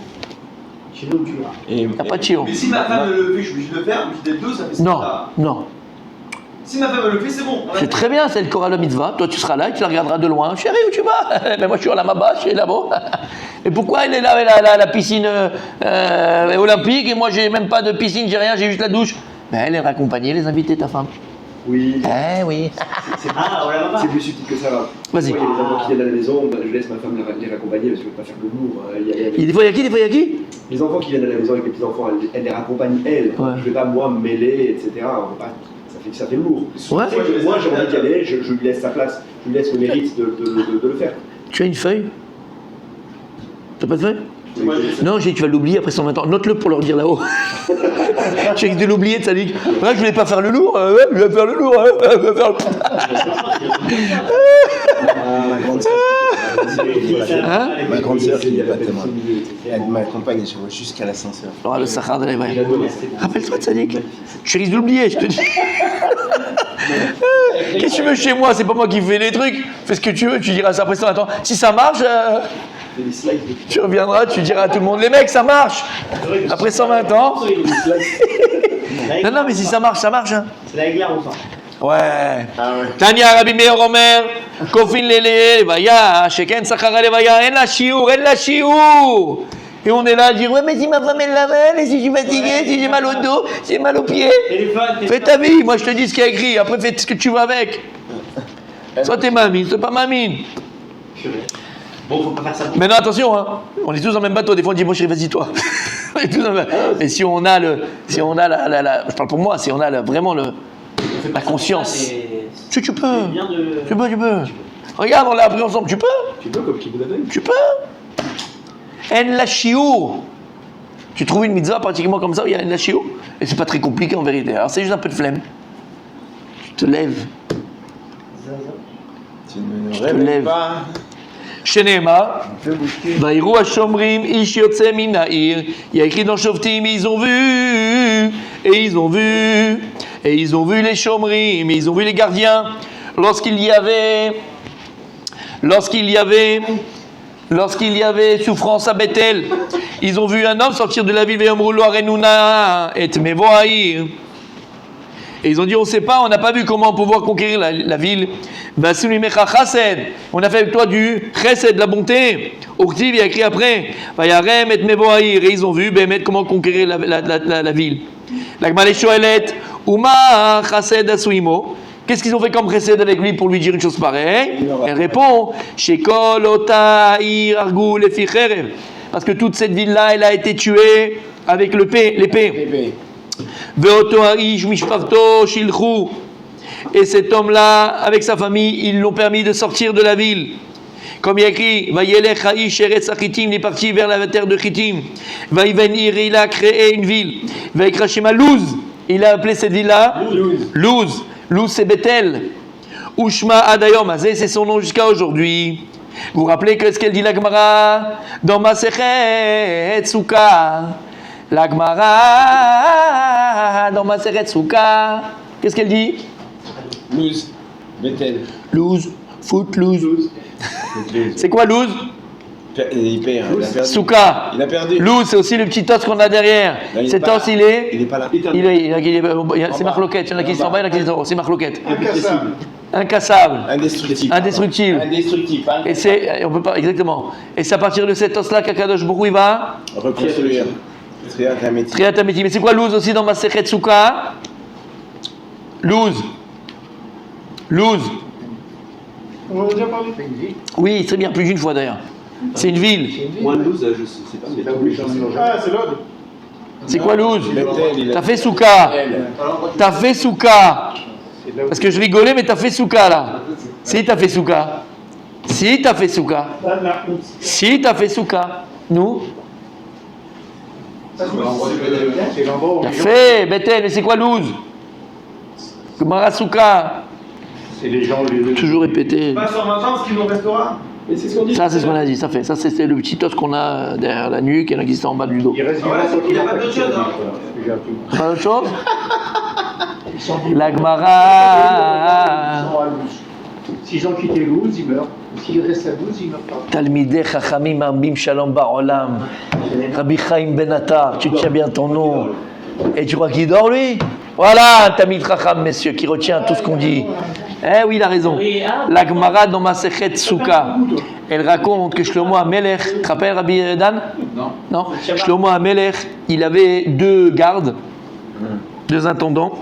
Speaker 4: Chez nous, tu vois.
Speaker 1: Il n'y a pas de chio.
Speaker 5: Mais si ma femme le fait, je suis obligé de le faire. Mais d'être deux, ça fait ça.
Speaker 1: Non, non.
Speaker 5: Si ma femme le fait, c'est bon.
Speaker 1: C'est très bien, c'est le Korah Mitzvah. Toi, tu seras là et tu la regarderas de loin. Chérie, où tu vas? Mais moi, je suis à la Maba, je suis là-bas. Et pourquoi elle est là avec la piscine olympique et moi, j'ai même pas de piscine, j'ai rien, j'ai juste la douche? Mais elle est raccompagnée, les invités, ta femme.
Speaker 2: Oui.
Speaker 1: Eh oui.
Speaker 4: Ah, on la va.
Speaker 2: C'est plus subtil que ça. Va.
Speaker 1: Vas-y.
Speaker 2: Moi, il y a des enfants qui viennent à la maison, bah, je laisse ma femme les raccompagner parce que je ne veux pas faire le lourd.
Speaker 1: Et des fois, il y a qui? Des fois, il y a qui?
Speaker 2: Les enfants qui viennent à la maison avec les petits-enfants, elle les raccompagne, elle.
Speaker 1: Ouais.
Speaker 2: Je ne vais pas, moi, me mêler, etc. On va pas, ça fait lourd.
Speaker 1: Ouais.
Speaker 2: Moi, j'ai envie d'y aller, je lui laisse sa place, je lui laisse le mérite de le faire.
Speaker 1: Tu as une feuille? Tu n'as pas de feuille?
Speaker 5: Moi,
Speaker 1: Non, j'ai dit, tu vas l'oublier après 120 ans. Note-le pour leur dire là-haut. Tu risques de l'oublier, de ça dit. Ouais, je voulais pas faire le lourd. Ouais, je vais faire le lourd. Ouais, je vais faire Hein?
Speaker 3: Ma grande sœur qui n'est pas témoin. Elle m'accompagne et je vois jusqu'à l'ascenseur.
Speaker 1: Oh, le Sahar de l'Evaï. Rappelle-toi de Sadik. Tu risques de l'oublier, je te dis. Qu'est-ce que tu veux chez moi? C'est pas moi qui fais les trucs. Fais ce que tu veux, tu diras ça après 120 ans. Si ça marche, tu reviendras, tu diras à tout le monde, les mecs, ça marche. Après 120 ans. Non, mais si ça marche, ça marche. Hein.
Speaker 4: C'est la glaire au sang.
Speaker 1: Ouais.
Speaker 3: Ah ouais.
Speaker 1: Tania Rabbi Meir Omer, Kofin levaya, Sheken Sachar levaya, en la shiur. Et on est là à dire, ouais, mais si ma femme elle l'amène, et si je suis fatigué, si j'ai mal au dos, si j'ai mal aux pieds. Fais ta vie, moi je te dis ce qu'il y a écrit, après fais ce que tu veux avec. Soit t'es mamine, soit pas mamine.
Speaker 4: Bon, faut pas faire ça.
Speaker 1: Maintenant attention, hein, on est tous dans le même bateau, des fois on dit, bon chérie, vas-y toi. On est tous dans le même. Mais si on a la, je parle pour moi, si on a vraiment la conscience. Tu peux.
Speaker 4: Bien de...
Speaker 1: Tu peux. Regarde, on l'a appris ensemble, tu peux.
Speaker 2: Tu peux, comme qui vous l'avez.
Speaker 1: Tu peux. En la shiur. Tu trouves une mitzvah pratiquement comme ça, où il y a en la shiur. Et c'est pas très compliqué en vérité. Alors c'est juste un peu de flemme. Tu te lèves.
Speaker 3: Tu ne
Speaker 1: te
Speaker 3: rêves
Speaker 1: lèves.
Speaker 3: pas.
Speaker 1: Shenema.
Speaker 3: On peut bouger.
Speaker 1: Vaïrou Hashomrim, Ish Yotze Minaïr. Il y a écrit dans Shoftim, ils ont vu. Et ils ont vu. Et ils ont vu les Shomrim. Et ils ont vu les gardiens. Lorsqu'il y avait souffrance à Bethel, ils ont vu un homme sortir de la ville Ve'omru lo arenuna et mevoaïr. Et ils ont dit, on ne sait pas, on n'a pas vu comment pouvoir conquérir la ville. Vasunu mecha chased. On a fait avec toi du chesed, de la bonté. Urtiv, il a écrit après. Vayarem et mevoaïr. Et ils ont vu, Bémet, comment conquérir la ville. La Gemara shoelet, Uma chased asuimo. Qu'est-ce qu'ils ont fait comme chesed avec lui pour lui dire une chose pareille? Elle répond, Shekol ota ir argu lefi cherev. Parce que toute cette ville-là, elle a été tuée avec l'épée.
Speaker 3: Bébé.
Speaker 1: Ve'oto ha'ish mishparto shilchu. Et cet homme-là, avec sa famille, ils l'ont permis de sortir de la ville. Comme il y a écrit, Vayelech Haïsh Eretz Achitim, il est parti vers la terre de Chittim. Vaïvenir, il a créé une ville. Vaikrashima Luz, il a appelé cette ville-là Luz. Luz, c'est Bethel. Ushma Adayom, Azé, c'est son nom jusqu'à aujourd'hui. Vous vous rappelez que ce qu'elle dit la Gemara dans Masechet Souka. La Gemara dans Masechet Souka. Qu'est-ce qu'elle dit?
Speaker 3: Luz, Bethel.
Speaker 1: Luz, foot, lose. C'est quoi Luz?
Speaker 3: Il perd, il a perdu.
Speaker 1: Souka.
Speaker 3: Il a perdu.
Speaker 1: Luz, c'est aussi le petit os qu'on a derrière.
Speaker 3: Non, il est
Speaker 1: Cet
Speaker 3: pas
Speaker 1: os,
Speaker 3: là.
Speaker 1: il est.
Speaker 3: Il est pas là.
Speaker 1: C'est marloquette. Il y en a qui sont en bas, il y en a qui sont en haut. C'est marloquette.
Speaker 6: Incassable.
Speaker 1: Incassable.
Speaker 3: Indestructible.
Speaker 1: Indestructible.
Speaker 3: Indestructible. Pas
Speaker 1: Et c'est, on peut pas, exactement. Et c'est à partir de cet os-là qu'Akadosh Baruch Hu, il va
Speaker 3: reconstruire. Triat Hametim.
Speaker 1: Triat Hametim. Mais c'est quoi Luz aussi dans Masechet Souka? Luz. Luz.
Speaker 6: On en a déjà parlé. C'est une ville.
Speaker 1: Oui, très bien, plus d'une fois d'ailleurs. C'est une ville.
Speaker 2: Moi, le loose, je sais pas.
Speaker 6: C'est là où les gens mangent. Ah, c'est l'autre.
Speaker 1: C'est quoi Luz?
Speaker 3: Bethel, il a
Speaker 1: T'as fait Souka. T'as fait Souka.
Speaker 6: C'est là où-
Speaker 1: Parce que je rigolais, mais t'as fait Souka là. Si, t'as fait Souka. Si, t'as fait Souka. Si, t'as fait Souka. Nous?
Speaker 6: C'est l'endroit où
Speaker 1: T'as
Speaker 6: les gens-
Speaker 1: fait Bethel, mais c'est quoi Luz? Gemara Souka.
Speaker 6: C'est les gens. les-
Speaker 1: Toujours répété.
Speaker 5: Pas sur 20 ans, ce qu'il nous restera.
Speaker 2: Mais c'est ce qu'on dit.
Speaker 1: Ça, c'est ce qu'on a dit, ça fait. Ça, c'est le petit os qu'on a derrière la nuque et qui est en bas du dos.
Speaker 6: Il reste
Speaker 5: Ouais, il y a pas d'autre chose, hein.
Speaker 6: J'ai appris.
Speaker 1: Pas autre chose? La
Speaker 6: Ils
Speaker 1: Gemara.
Speaker 6: sont à Louz. S'ils ont quitté Louz, ils meurent. S'ils restent à Louz, ils meurent pas.
Speaker 1: Talmidei Chachamim Ambim Shalom Barolam. Rabbi Chaim Ben Attar, tu tiens bien ton nom. Et tu crois qu'il dort lui? Voilà un Talmid Chacham, messieurs, qui retient tout ce qu'on dit. Eh oui, il a raison. La Gemara dans Masechet Souka, elle raconte que Shlomo HaMelech, tu te rappelles Rabbi Dan? Non. Shlomo HaMelech, il avait deux gardes, deux intendants,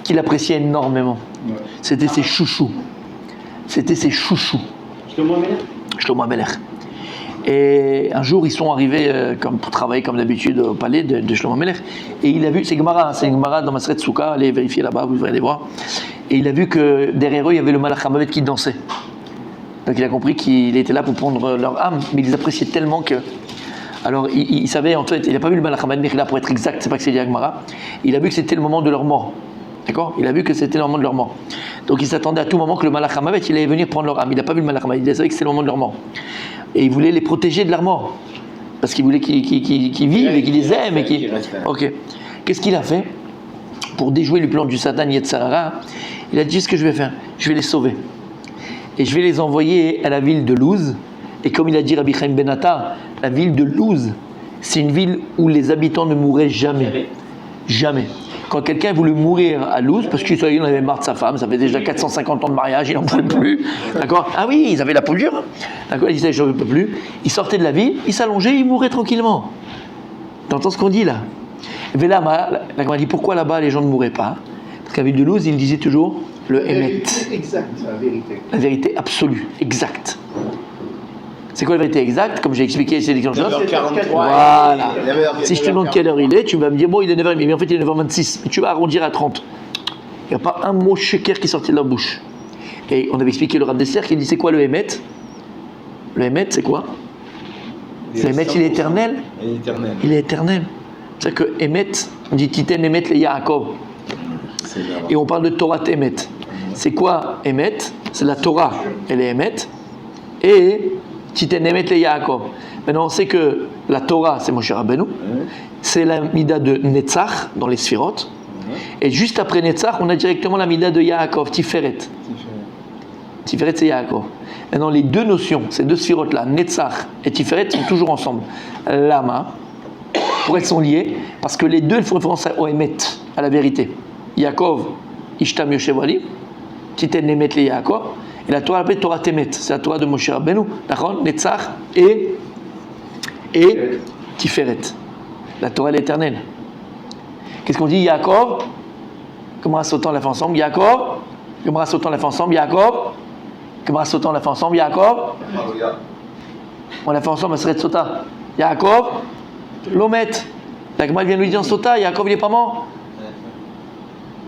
Speaker 1: qu'il appréciait énormément. C'était ses chouchous. C'était ses chouchous. Shlomo HaMelech. Et un jour, ils sont arrivés comme pour travailler comme d'habitude au palais de Shlomo HaMelech. Et il a vu, c'est Gemara dans Masechet Souka, allez vérifier là-bas, vous devrez aller voir. Et il a vu que derrière eux, il y avait le Malach HaMavet qui dansait. Donc il a compris qu'il était là pour prendre leur âme, mais il les appréciait tellement que... Alors il savait, en fait, il n'a pas vu le Malach HaMavet, mais là pour être exact, c'est pas que c'est dit à Gemara. Il a vu que c'était le moment de leur mort. D'accord? Il a vu que c'était le moment de leur mort. Donc il s'attendait à tout moment que le Malach HaMavet, il allait venir prendre leur âme. Il n'a pas vu le Malach HaMavet, il savait que c'était le moment de leur mort. Et il voulait les protéger de leur mort. Parce qu'il voulait qu'ils vivent et qu'ils les aiment. Et qu'ils... Ok. Qu'est-ce qu'il a fait? Pour déjouer le plan du Satan Yetzirah, il a dit ce que je vais faire, je vais les sauver. Et je vais les envoyer à la ville de Luz. Et comme il a dit Rabbi Chaim Ben Attar, la ville de Luz, c'est une ville où les habitants ne mourraient jamais. Jamais. Quand quelqu'un voulait mourir à Luz, parce qu'il en avait marre de sa femme, ça fait déjà 450 ans de mariage, il n'en pouvait plus. D'accord? Ah oui, ils avaient la peau dure. D'accord? Ils disaient, je ne peux plus. Ils sortaient de la ville, ils s'allongeaient, ils mouraient tranquillement. T'entends ce qu'on dit là? Et là, la Gemara dit pourquoi là-bas les gens ne mouraient pas? Parce qu'à la ville de Luz, il disait toujours le Emet.
Speaker 6: Exact, la vérité.
Speaker 1: La vérité absolue, exacte. C'est quoi la vérité exacte? Comme j'ai expliqué, c'est quelque chose.
Speaker 3: 9h43.
Speaker 1: Voilà.
Speaker 3: Il
Speaker 1: Si je te demande quelle heure il est, tu vas me dire bon, il est 9h30, mais en fait il est 9h26. Mais tu vas arrondir à 30. Il n'y a pas un mot sheker qui sortait de leur bouche. Et on avait expliqué le Rav Desser qui dit c'est quoi le Emet? Le Emet, c'est quoi? Le Emet, il est éternel.
Speaker 3: Il est éternel.
Speaker 1: Il est éternel. C'est-à-dire que Emet, on dit Titen Emet le Yaakov.
Speaker 3: C'est vrai.
Speaker 1: Et on parle de Torah Emet. C'est quoi Emet? C'est la Torah, elle est Emet. Et Titen Emet le Yaakov. Maintenant, on sait que la Torah, c'est Moshe Rabbeinu. C'est la Mida de Netzach, dans les Sphirot. Et juste après Netzach, on a directement la Mida de Yaakov, Tiferet. Tiferet, c'est Yaakov. Maintenant, les deux notions, ces deux Sphirot-là, Netzach et Tiferet, sont toujours ensemble. Lama, pour elles sont liées, parce que les deux, elles font référence au Emet, à la vérité. Yaakov, Ishtam Yoshev Ali, Titen Emet le Yaakov, et la Torah appelée Torah Temet, c'est la Torah de Moshe Rabbeinu, d'accord, Netzach et Tiferet. La Torah est éternelle. Qu'est-ce qu'on dit? Yaakov, Gemara Sotan l'a fait ensemble, Yaakov, Gemara Sotan l'a fait ensemble, Yaakov, Gemara Sotan l'a fait ensemble, Yaakov, on l'a fait ensemble, Maseret Sota, Yaakov, Lomet. La Gemara vient nous dire en Sota, Yaakov il n'est pas mort.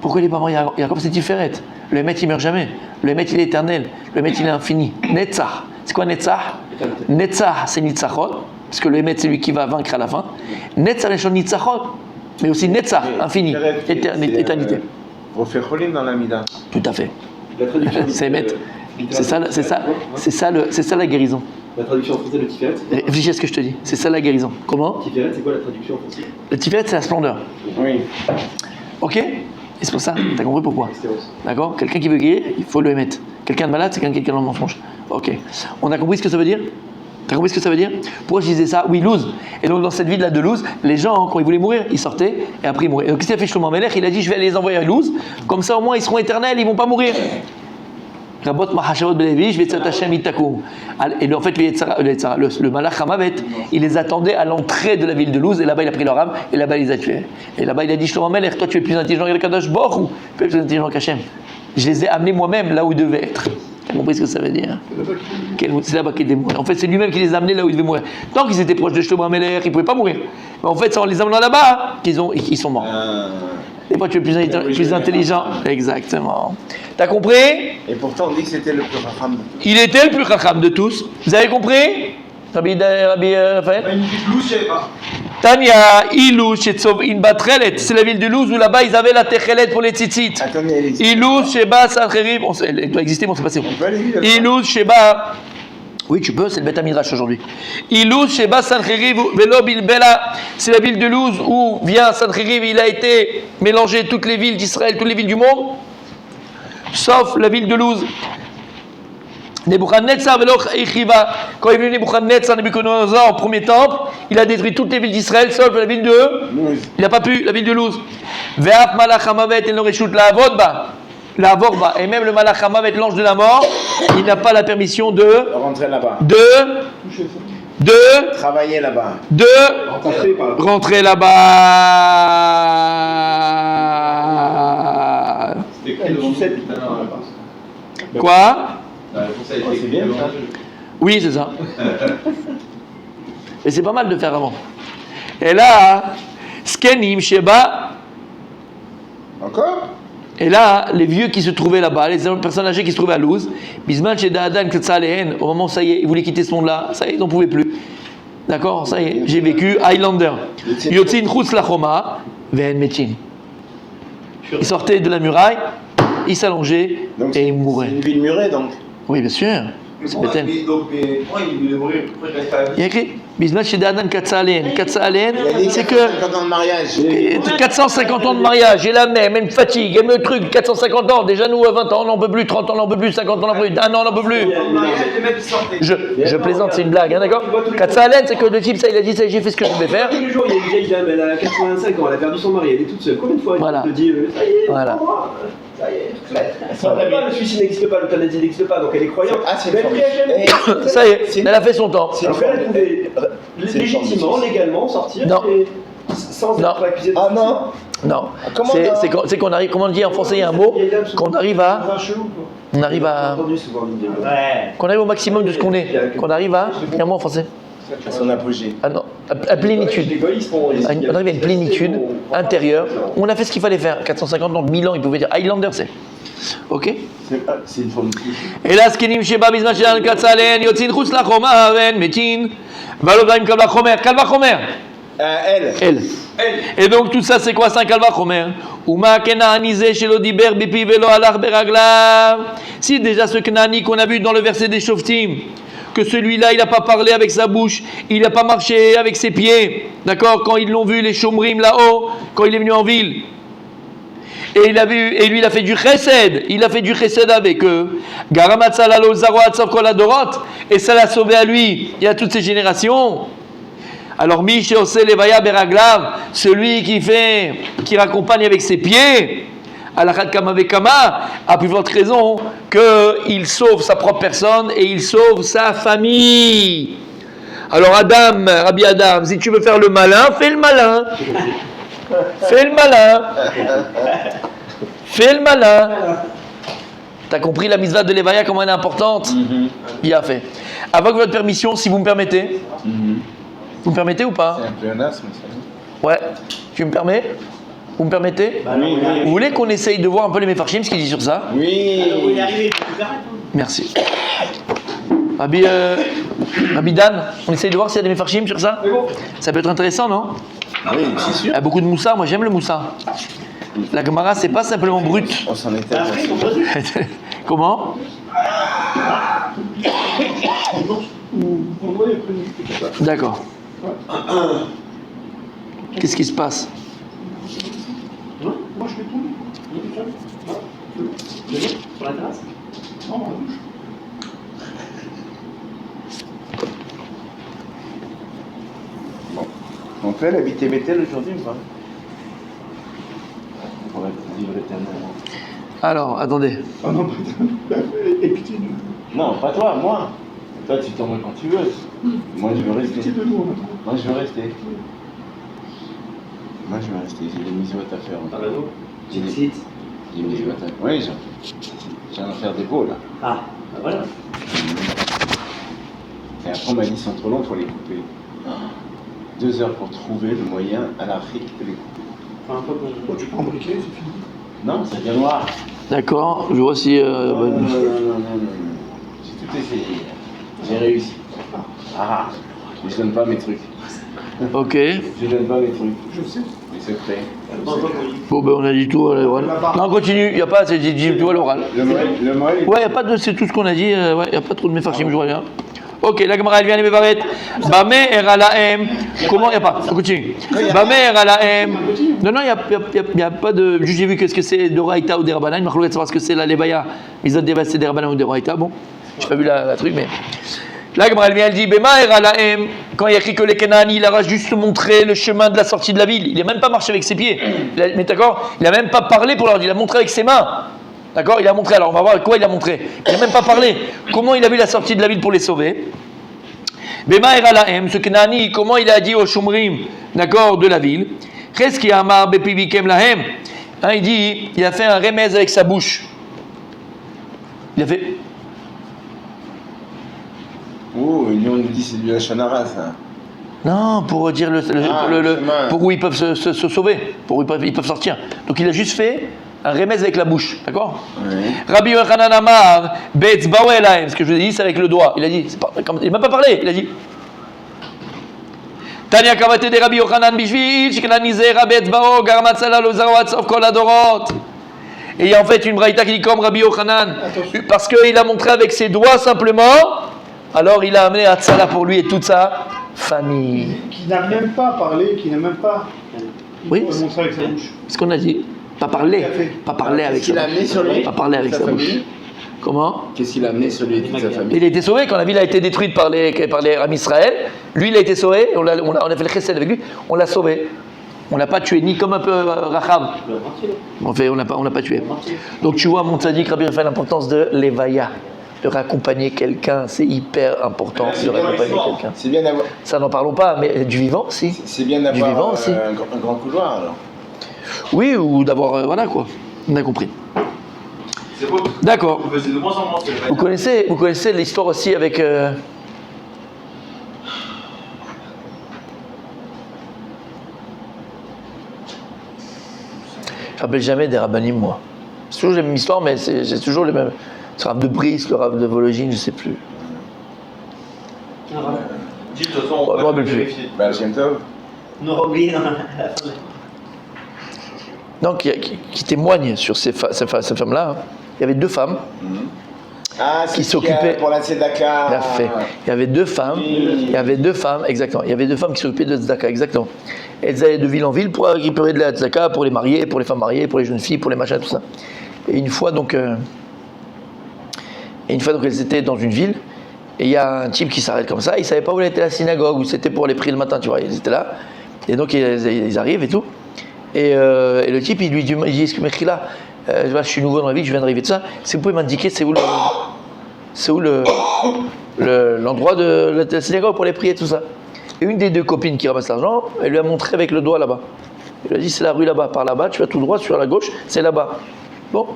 Speaker 1: Pourquoi il n'est pas mort? Yaakov c'est Tiferet. Le Emet il meurt jamais. Le Emet il est éternel. Le Emet il est infini. Netzach. C'est quoi Netzach? Netzach, c'est Nitzachot, parce que le Emet, c'est lui qui va vaincre à la fin. Netzach, les choses Nitzachot, mais aussi Netzach, infini, éternité.
Speaker 3: Rofecholim dans la Mida.
Speaker 1: Tout à fait.
Speaker 2: La traduction.
Speaker 1: C'est Emet. C'est ça la guérison.
Speaker 2: La traduction en français de Tiferet.
Speaker 1: Réfléchis à ce que je te dis. C'est ça la guérison. Comment?
Speaker 2: Tiferet, c'est quoi la traduction en français?
Speaker 1: Le Tiferet, c'est la splendeur.
Speaker 3: Oui.
Speaker 1: Ok? Et c'est pour ça. T'as compris pourquoi? D'accord? Quelqu'un qui veut guérir, il faut le émettre. Quelqu'un de malade, c'est quelqu'un qui a le mensonge. Ok. On a compris ce que ça veut dire? T'as compris ce que ça veut dire? Pourquoi je disais ça? Oui, Luz. Et donc dans cette ville-là de Luz, les gens, quand ils voulaient mourir, ils sortaient et après ils mouraient. Et donc qu'est-ce qu'il a fait Shlomo Melech? Il a dit, je vais les envoyer à Luz, comme ça au moins ils seront éternels, ils vont pas mourir. Rabot Mahashavot Belevi, je vais t'attacher à Mitakoum. Et en fait, le Malach Hamavet, il les attendait à l'entrée de la ville de Luz, et là-bas il a pris leur âme, et là-bas il les a tués. Et là-bas il a dit, Shlomo Melech, toi tu es plus intelligent que Kadosh Baruch Hu, tu es plus intelligent qu'Hachem. Je les ai amenés moi-même là où ils devaient être. Tu as compris ce que ça veut dire? C'est là-bas qu'ils devaient mourir. En fait, c'est lui-même qui les a amenés là où ils devaient mourir. Tant qu'ils étaient proches de Shlomo Melech, ils ne pouvaient pas mourir. Mais en fait, c'est en les amenant là-bas qu'ils sont morts. Et toi, tu es plus intelligent. Exactement. T'as compris?
Speaker 3: Et pourtant, on dit que c'était le plus racham de tous.
Speaker 1: Il était le plus racham de tous. Vous avez compris? Rabbi Raphaël?
Speaker 5: Magnifique louche, je sais pas.
Speaker 1: Tania, Ilou, Shetzov, Inbatrelet. C'est la ville de Luz où là-bas ils avaient la Techelet pour les tzitzit.
Speaker 3: Attendez, allez-y.
Speaker 1: Ilou, Sheba, Sancherib. Elle doit exister, mais on ne sait pas c'est où.
Speaker 3: On peut aller vivre.
Speaker 1: Ilou, Sheba. Oui, tu peux, c'est le Beth Midrash aujourd'hui. Iluz, Sheba, Sancheriv, Velo, Bilbela, c'est la ville de Luz où vient Sancheriv, il a été mélangé toutes les villes d'Israël, toutes les villes du monde, sauf la ville de Luz. Nebuchadnezzar, Velo, Echiva, quand il est venu Nebuchadnezzar, Nebuchadnezzar, au premier temple, il a détruit toutes les villes d'Israël, sauf la ville de
Speaker 3: Luz.
Speaker 1: Il n'a pas pu, la ville de Luz. Ve'af malach hamavet, el noreshut la avodba. La Vorba, et même le Malach Hamavet, l'ange de la mort, il n'a pas la permission de
Speaker 3: Rentrer là-bas. Travailler là-bas.
Speaker 1: Rentrer là-bas. Quoi?
Speaker 3: C'est bien ça.
Speaker 1: Oui, c'est ça. Et c'est pas mal de faire avant. Et là, Skenim, Sheba.
Speaker 3: Encore?
Speaker 1: Et là, les vieux qui se trouvaient là-bas, les personnes âgées qui se trouvaient à Luz, Bisman chez Daadan Ketsalehen, au moment où ça y est, ils voulaient quitter ce monde-là, ça y est, ils n'en pouvaient plus. D'accord, ça y est, j'ai vécu Highlander. Yotzin Chutz Lachoma, Ven Metin. Ils sortaient de la muraille, ils s'allongeaient et ils mouraient.
Speaker 3: C'est une ville murée donc.
Speaker 1: Oui, bien sûr. C'est Bethel.
Speaker 5: Pourquoi il voulait mourir? Pourquoi il reste à la vie?
Speaker 1: Il y a écrit Bisman chez Daadan Ketsalehen. Ketsalehen,
Speaker 3: Il a dit
Speaker 1: c'est
Speaker 3: 450
Speaker 1: que.
Speaker 3: ans de mariage.
Speaker 1: 450 ans de mariage, et la même fatigue, et le truc, 450 ans, déjà nous à 20 ans on n'en peut plus, 30 ans on n'en peut plus, 50 ans on n'en peut plus, 1 an on n'en peut plus.
Speaker 5: Les mecs qui sortaient.
Speaker 1: Je plaisante, c'est une blague, hein, d'accord? Katsalen, c'est que le type, ça, il a dit, ça, j'ai fait ce que je devais faire.
Speaker 2: Tous les jours, il y a une vieille dame, elle a 85 ans, elle a perdu son mari, elle est toute seule. Combien de fois
Speaker 1: Voilà.
Speaker 2: elle te dit ça y est,
Speaker 1: Voilà.
Speaker 2: prends-moi, ça y est, le suicide n'existe pas, l'euthanasie n'existe pas, donc elle est croyante.
Speaker 3: Ah, c'est
Speaker 2: Mais
Speaker 3: une
Speaker 2: elle
Speaker 3: formule.
Speaker 1: Ça y est, elle a fait son temps.
Speaker 3: C'est une
Speaker 2: alors qu'elle
Speaker 3: formule.
Speaker 2: pouvait
Speaker 3: C'est une
Speaker 2: légitimement,
Speaker 3: forme de
Speaker 2: légalement sortir
Speaker 1: Non.
Speaker 2: et sans
Speaker 1: Non.
Speaker 2: être accusée de
Speaker 3: Ah
Speaker 2: suicide.
Speaker 3: non.
Speaker 1: Non,
Speaker 3: Comment
Speaker 1: c'est qu'on arrive, comment on dit en français, il y a un mot, qu'on arrive à, on arrive
Speaker 2: J'ai
Speaker 1: à,
Speaker 2: entendu souvent l'idée.
Speaker 4: Ouais.
Speaker 1: qu'on arrive au maximum de ce qu'on est, qu'on arrive à, il y a un mot en français,
Speaker 3: À son apogée.
Speaker 1: ah non, à plénitude.
Speaker 2: Les gars, ils se font-
Speaker 1: On arrive à une plénitude intérieure. On a fait ce qu'il fallait faire. 450 ans, 1000 ans, ils pouvaient dire Highlander, c'est. Ok?
Speaker 3: C'est une formule.
Speaker 1: Et là, Skenim Sheba Bisman Shedan Katsalen, Yotzin Chutz Lachoma, Ven Metin, Valodaim Kalva Chomer. Kalva Chomer. Elle. Et donc tout ça c'est quoi? C'est un Kalva Chomer. Uma Kenaanizé Shelo Diber Bipi Velo Alach Beraglav. Si déjà ce Kenani qu'on a vu dans le verset des Shoftim, que celui-là il n'a pas parlé avec sa bouche, il n'a pas marché avec ses pieds, d'accord? Quand ils l'ont vu les Shomrim là-haut, quand il est venu en ville. Et il a vu, et lui il a fait du chesed, il a fait du chesed avec eux. Garamatzalalo Zaroat Savkoladorot, et ça l'a sauvé à lui et à toutes ses générations. Alors Miche Ose Levaya Beraglav, celui qui raccompagne avec ses pieds, Alachat Kama Vekama, a plus forte raison qu'il sauve sa propre personne et il sauve sa famille. Alors Adam, Rabbi Adam, si tu veux faire le malin, fais le malin. Fais le malin. Fais le malin. T'as compris la mitzvah de Levaya, comment elle est importante? Il a fait. Avec votre permission, si vous me permettez. Vous me permettez ou pas?
Speaker 3: C'est un pléonasme, ça.
Speaker 1: Ouais. Tu me permets? Vous me permettez?
Speaker 3: Oui, oui.
Speaker 1: Vous voulez qu'on essaye de voir un peu les Mefarshim, ce qu'ils disent sur ça?
Speaker 3: Oui.
Speaker 4: Alors, vous y arrivez, tu t'arrêtes, hein.
Speaker 1: Merci. Rabbi Dan, on essaye de voir s'il y a des mefarshim sur ça. Ça peut être intéressant, non?
Speaker 3: Oui, c'est sûr.
Speaker 1: Il y a beaucoup de moussa, moi j'aime le moussa. La Gemara, c'est pas simplement brut.
Speaker 3: On s'en était
Speaker 4: Après, ils
Speaker 3: aperçu.
Speaker 4: vont poser.
Speaker 1: Comment? D'accord. Qu'est-ce qui se passe?
Speaker 6: Moi, je l'ai trouvé.
Speaker 4: Sur la terrasse.
Speaker 6: Non, dans la douche.
Speaker 3: On peut aller habiter Bethel aujourd'hui ou pas? On pourrait vivre éternellement.
Speaker 1: Alors, attendez.
Speaker 6: Ah non, putain. Et pitié de
Speaker 3: Non, pas toi, moi. Toi, tu t'en vas quand tu veux. Moi, je veux rester.
Speaker 6: pitié de nous, maintenant.
Speaker 3: Moi, je veux rester. Moi, je veux rester. J'ai des missions à faire.
Speaker 4: Dans la dos.
Speaker 3: J'ai des
Speaker 4: Site.
Speaker 3: missions à faire. Oui, j'ai un affaire des beaux, là.
Speaker 4: Ah, bah voilà.
Speaker 3: Et après, on m'a dit, c'est trop long pour les couper. 2 heures pour trouver le moyen à l'Afrique de les couper.
Speaker 4: Enfin, un peu comme.
Speaker 6: Bon, tu prends un briquet, c'est fini.
Speaker 3: Non, ça devient noir.
Speaker 1: D'accord, je vois si.
Speaker 3: Non. J'ai tout essayé. J'ai réussi. Ah, je donne pas mes trucs.
Speaker 1: Ok.
Speaker 3: Je donne pas mes trucs.
Speaker 6: Je sais.
Speaker 3: Les secrets.
Speaker 1: Bon, ben on a dit tout à l'oral. Non, on continue, il n'y a pas, c'est dit tout à l'oral.
Speaker 3: Le Moël,
Speaker 1: Ouais, il n'y a pas de. C'est tout ce qu'on a dit, ouais, il n'y a pas trop de mefarshim, je vois bien. Ok, la Gemara elle vient les Mevaret. Bameh era lahem. Comment? Il n'y a pas. On continue. Bameh era lahem. Non, il n'y a pas de. Juste j'ai vu qu'est-ce que c'est d'Oraïta ou d'Erabanan. Je vais savoir ce que c'est la Levaya. Ils ont dévasté d'Erabanan ou d'Oraïta. Bon, j'ai pas vu la truc, mais. La Gemara elle vient, elle dit Bema era lahem. Quand il y a écrit que les Kenani, il a juste montré le chemin de la sortie de la ville. Il n'a même pas marché avec ses pieds. Mais d'accord? Il n'a même pas parlé pour leur dire. Il a montré avec ses mains. D'accord? Il a montré, alors on va voir quoi il a montré. Il n'a même pas parlé. Comment il a vu la sortie de la ville pour les sauver? Bema era lahem, ce Kenani, comment il a dit aux Shomrim, d'accord, de la ville. Cheski amar bepivikem lahem. Il dit, il a fait un remez avec sa bouche. Il a fait.
Speaker 3: Oh, nous on nous dit c'est du Hachanara, ça.
Speaker 1: Non, pour dire
Speaker 3: chemin.
Speaker 1: pour où ils peuvent se sauver, pour où ils peuvent sortir. Donc il a juste fait un remez avec la bouche, d'accord?
Speaker 3: Oui.
Speaker 1: Rabbi Yochanan Amar, Betz Bawelaim, ce que je vous ai dit, c'est avec le doigt. Il a dit, il n'a même pas parlé, il a dit. Tanya Kavate de Rabbi Yochanan Bishvil, Shiknanizera Betz Bao, Garmatzala Lozawat, Sof Kol Adorot. Et il y a en fait une braïta qui dit comme Rabbi Yochanan, parce qu'il a montré avec ses doigts simplement, alors il a amené Hatzala pour lui et toute sa famille.
Speaker 6: Qui n'a même pas parlé, qui n'a même pas.
Speaker 1: Oui,
Speaker 6: montré avec sa bouche.
Speaker 1: c'est ce qu'on a dit. Pas parler, pas parler avec
Speaker 3: Qu'est-ce qu'il a
Speaker 1: sa
Speaker 3: amené
Speaker 1: bouche.
Speaker 3: sur lui?
Speaker 1: Pas parler avec
Speaker 3: Sa
Speaker 1: sa bouche.
Speaker 3: famille?
Speaker 1: Comment?
Speaker 3: Qu'est-ce qu'il a amené sur lui et toute sa famille?
Speaker 1: Il a été sauvé quand la ville a été détruite par les Ram Israël. Lui, il a été sauvé. On a fait le chesed avec lui. On l'a sauvé. On l'a pas tué, ni comme un peu Rahab. En fait, on l'a pas tué. Donc tu vois, mon tzaddik, Rabbi Raphaël, l'importance de l'Evaya, de raccompagner quelqu'un. C'est hyper important de raccompagner quelqu'un.
Speaker 3: C'est bien d'avoir.
Speaker 1: Ça, n'en parlons pas, mais du vivant, si.
Speaker 3: C'est bien
Speaker 1: Du vivant
Speaker 3: d'avoir
Speaker 1: aussi.
Speaker 3: un grand couloir alors.
Speaker 1: Oui, ou d'avoir, voilà quoi. On a compris.
Speaker 5: C'est beau.
Speaker 1: D'accord.
Speaker 5: Vous faisiez de moins en moins ce que
Speaker 1: Vous connaissez l'histoire aussi avec. Je ne rappelle jamais des rabbinim, moi. C'est toujours les mêmes histoires, mais c'est toujours les mêmes. C'est le rave de Brice, le rave de Vologine, je ne sais plus.
Speaker 5: Dis, de toute façon,
Speaker 1: Ouais,
Speaker 5: on
Speaker 1: je me
Speaker 5: va
Speaker 1: rappelle plus.
Speaker 5: vérifier.
Speaker 3: Bah, Shem Tov.
Speaker 4: On aura oublié dans la fin.
Speaker 1: Donc, qui témoigne sur ces femmes-là. Hein. Il y avait 2 femmes.
Speaker 3: Ah, c'est
Speaker 1: Qui s'occupait
Speaker 3: pour la Tzedaka.
Speaker 1: Il a fait. Il y avait 2 femmes. Il y avait 2 femmes, exactement. Il y avait 2 femmes qui s'occupaient de tzedaka, exactement. Elles allaient de ville en ville pour récupérer de la tzedaka pour les mariés, pour les femmes mariées, pour les jeunes filles, pour les machins, tout ça. Et une fois donc, elles étaient dans une ville. Et il y a un type qui s'arrête comme ça. Il savait pas où était la synagogue, où c'était pour les prix le matin, tu vois. Ils étaient là. Et donc ils arrivent et tout. Et le type il lui dit est-ce que m'écrit là? Je suis nouveau dans la ville, je viens d'arriver de ça. Si vous pouvez m'indiquer c'est où l'endroit de la synagogue pour les prier, tout ça. Et une des 2 copines qui ramasse l'argent, elle lui a montré avec le doigt là-bas. Elle lui a dit c'est la rue là-bas, par là-bas, tu vas tout droit sur la gauche, c'est là-bas. Bon,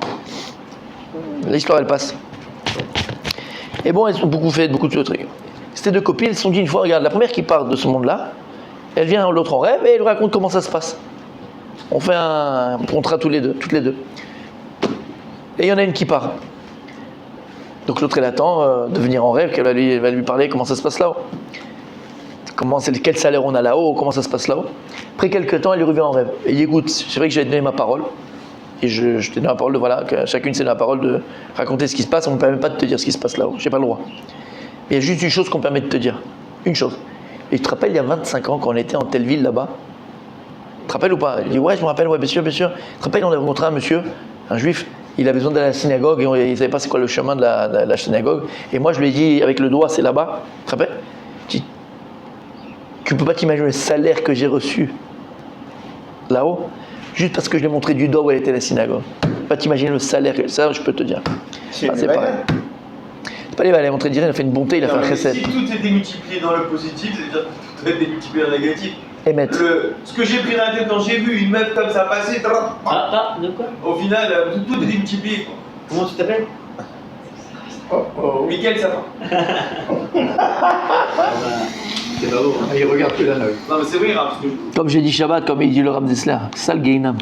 Speaker 1: l'histoire elle passe. Et bon, elles ont beaucoup de trucs. Ces 2 copines, elles se sont dit une fois, regarde, la première qui part de ce monde-là, elle vient l'autre en rêve et elle raconte comment ça se passe. On fait un contrat toutes les deux. Et il y en a une qui part. Donc l'autre, elle attend de venir en rêve, qu'elle va lui parler comment ça se passe là-haut. Quel salaire on a là-haut, comment ça se passe là-haut. Après quelques temps, elle lui revient en rêve. Et il dit, écoute, c'est vrai que j'ai donné ma parole. Et je t'ai donné la parole de, voilà, que chacune s'est donné la parole de raconter ce qui se passe. On ne me permet pas de te dire ce qui se passe là-haut. J'ai pas le droit. Mais il y a juste une chose qu'on me permet de te dire. Une chose. Et tu te rappelles, il y a 25 ans, quand on était en telle ville là-bas, tu te rappelles ou pas? Il dit, ouais, je me rappelle, ouais, bien sûr, bien sûr. Tu te rappelles, on a rencontré un monsieur, un juif, il avait besoin d'aller à la synagogue, et il ne savait pas c'est quoi le chemin de la synagogue. Et moi, je lui ai dit, avec le doigt, c'est là-bas. Tu te rappelles? Tu ne peux pas t'imaginer le salaire que j'ai reçu là-haut, juste parce que je lui ai montré du doigt où elle était la synagogue. Tu ne peux pas t'imaginer le salaire, ça, je peux te dire. C'est pareil. C'est pas les valeurs, montré dire, il a fait une bonté, il a fait un recette.
Speaker 5: Si tout est démultiplié dans le positif, c'est-à-dire que tout est démultiplié en négatif.
Speaker 1: Émettre.
Speaker 5: Ce que j'ai pris dans la tête quand j'ai vu une meuf comme ça passer,
Speaker 4: de quoi?
Speaker 5: au final, tout est démultiplié. Quoi.
Speaker 4: Comment tu t'appelles?
Speaker 5: Mickaël Sapin.
Speaker 4: C'est pas beau.
Speaker 6: Ah, il regarde que la note.
Speaker 5: Non, mais c'est vrai, parce que.
Speaker 1: Comme j'ai dit Shabbat, comme il dit le Rav Dessler, c'est ça le Gainam.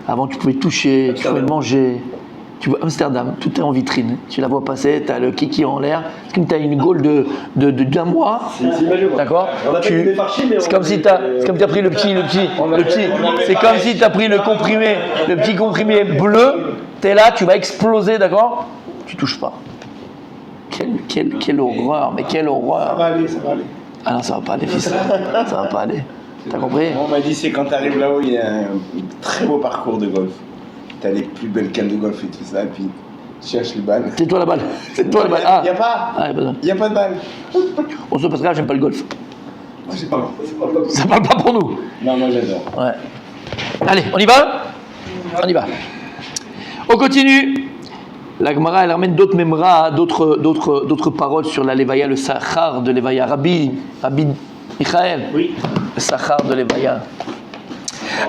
Speaker 1: Avant, tu pouvais toucher, tu pouvais manger. Tu vois, Amsterdam, tout est en vitrine. Tu la vois passer, tu as le kiki en l'air. C'est comme tu as une gaule d'un mois.
Speaker 2: C'est imagé,
Speaker 1: D'accord.
Speaker 2: On a pas dit farci, mais
Speaker 1: C'est comme si tu as pris le petit. C'est comme si tu as pris le petit comprimé bleu. Tu es là, tu vas exploser, d'accord. Tu touches pas. Quelle horreur, mais quelle horreur.
Speaker 6: Ça va aller, ça va aller.
Speaker 1: Ah non, ça va pas aller, fils. Ça va pas aller. T'as compris?
Speaker 3: On m'a dit, c'est quand tu arrives là-haut, il y a un très beau parcours de golf. T'as les plus belles cannes de golf et tout ça, et puis tu cherches les balles.
Speaker 1: C'est toi la balle. C'est toi la balle. Ah.
Speaker 3: Y a pas.
Speaker 1: Ah,
Speaker 3: Y a pas de balle.
Speaker 1: on se passe là, j'aime pas le golf.
Speaker 3: Moi, c'est pas.
Speaker 1: Ça parle pas pour nous.
Speaker 3: Non, moi j'adore.
Speaker 1: Ouais. Allez, on y va? On y va. On continue. La Gemara, elle ramène d'autres memra, d'autres paroles sur la Levaya, le Sachar de Levaya. Rabbi Michael.
Speaker 4: Oui.
Speaker 1: Le Sachar de Levaya.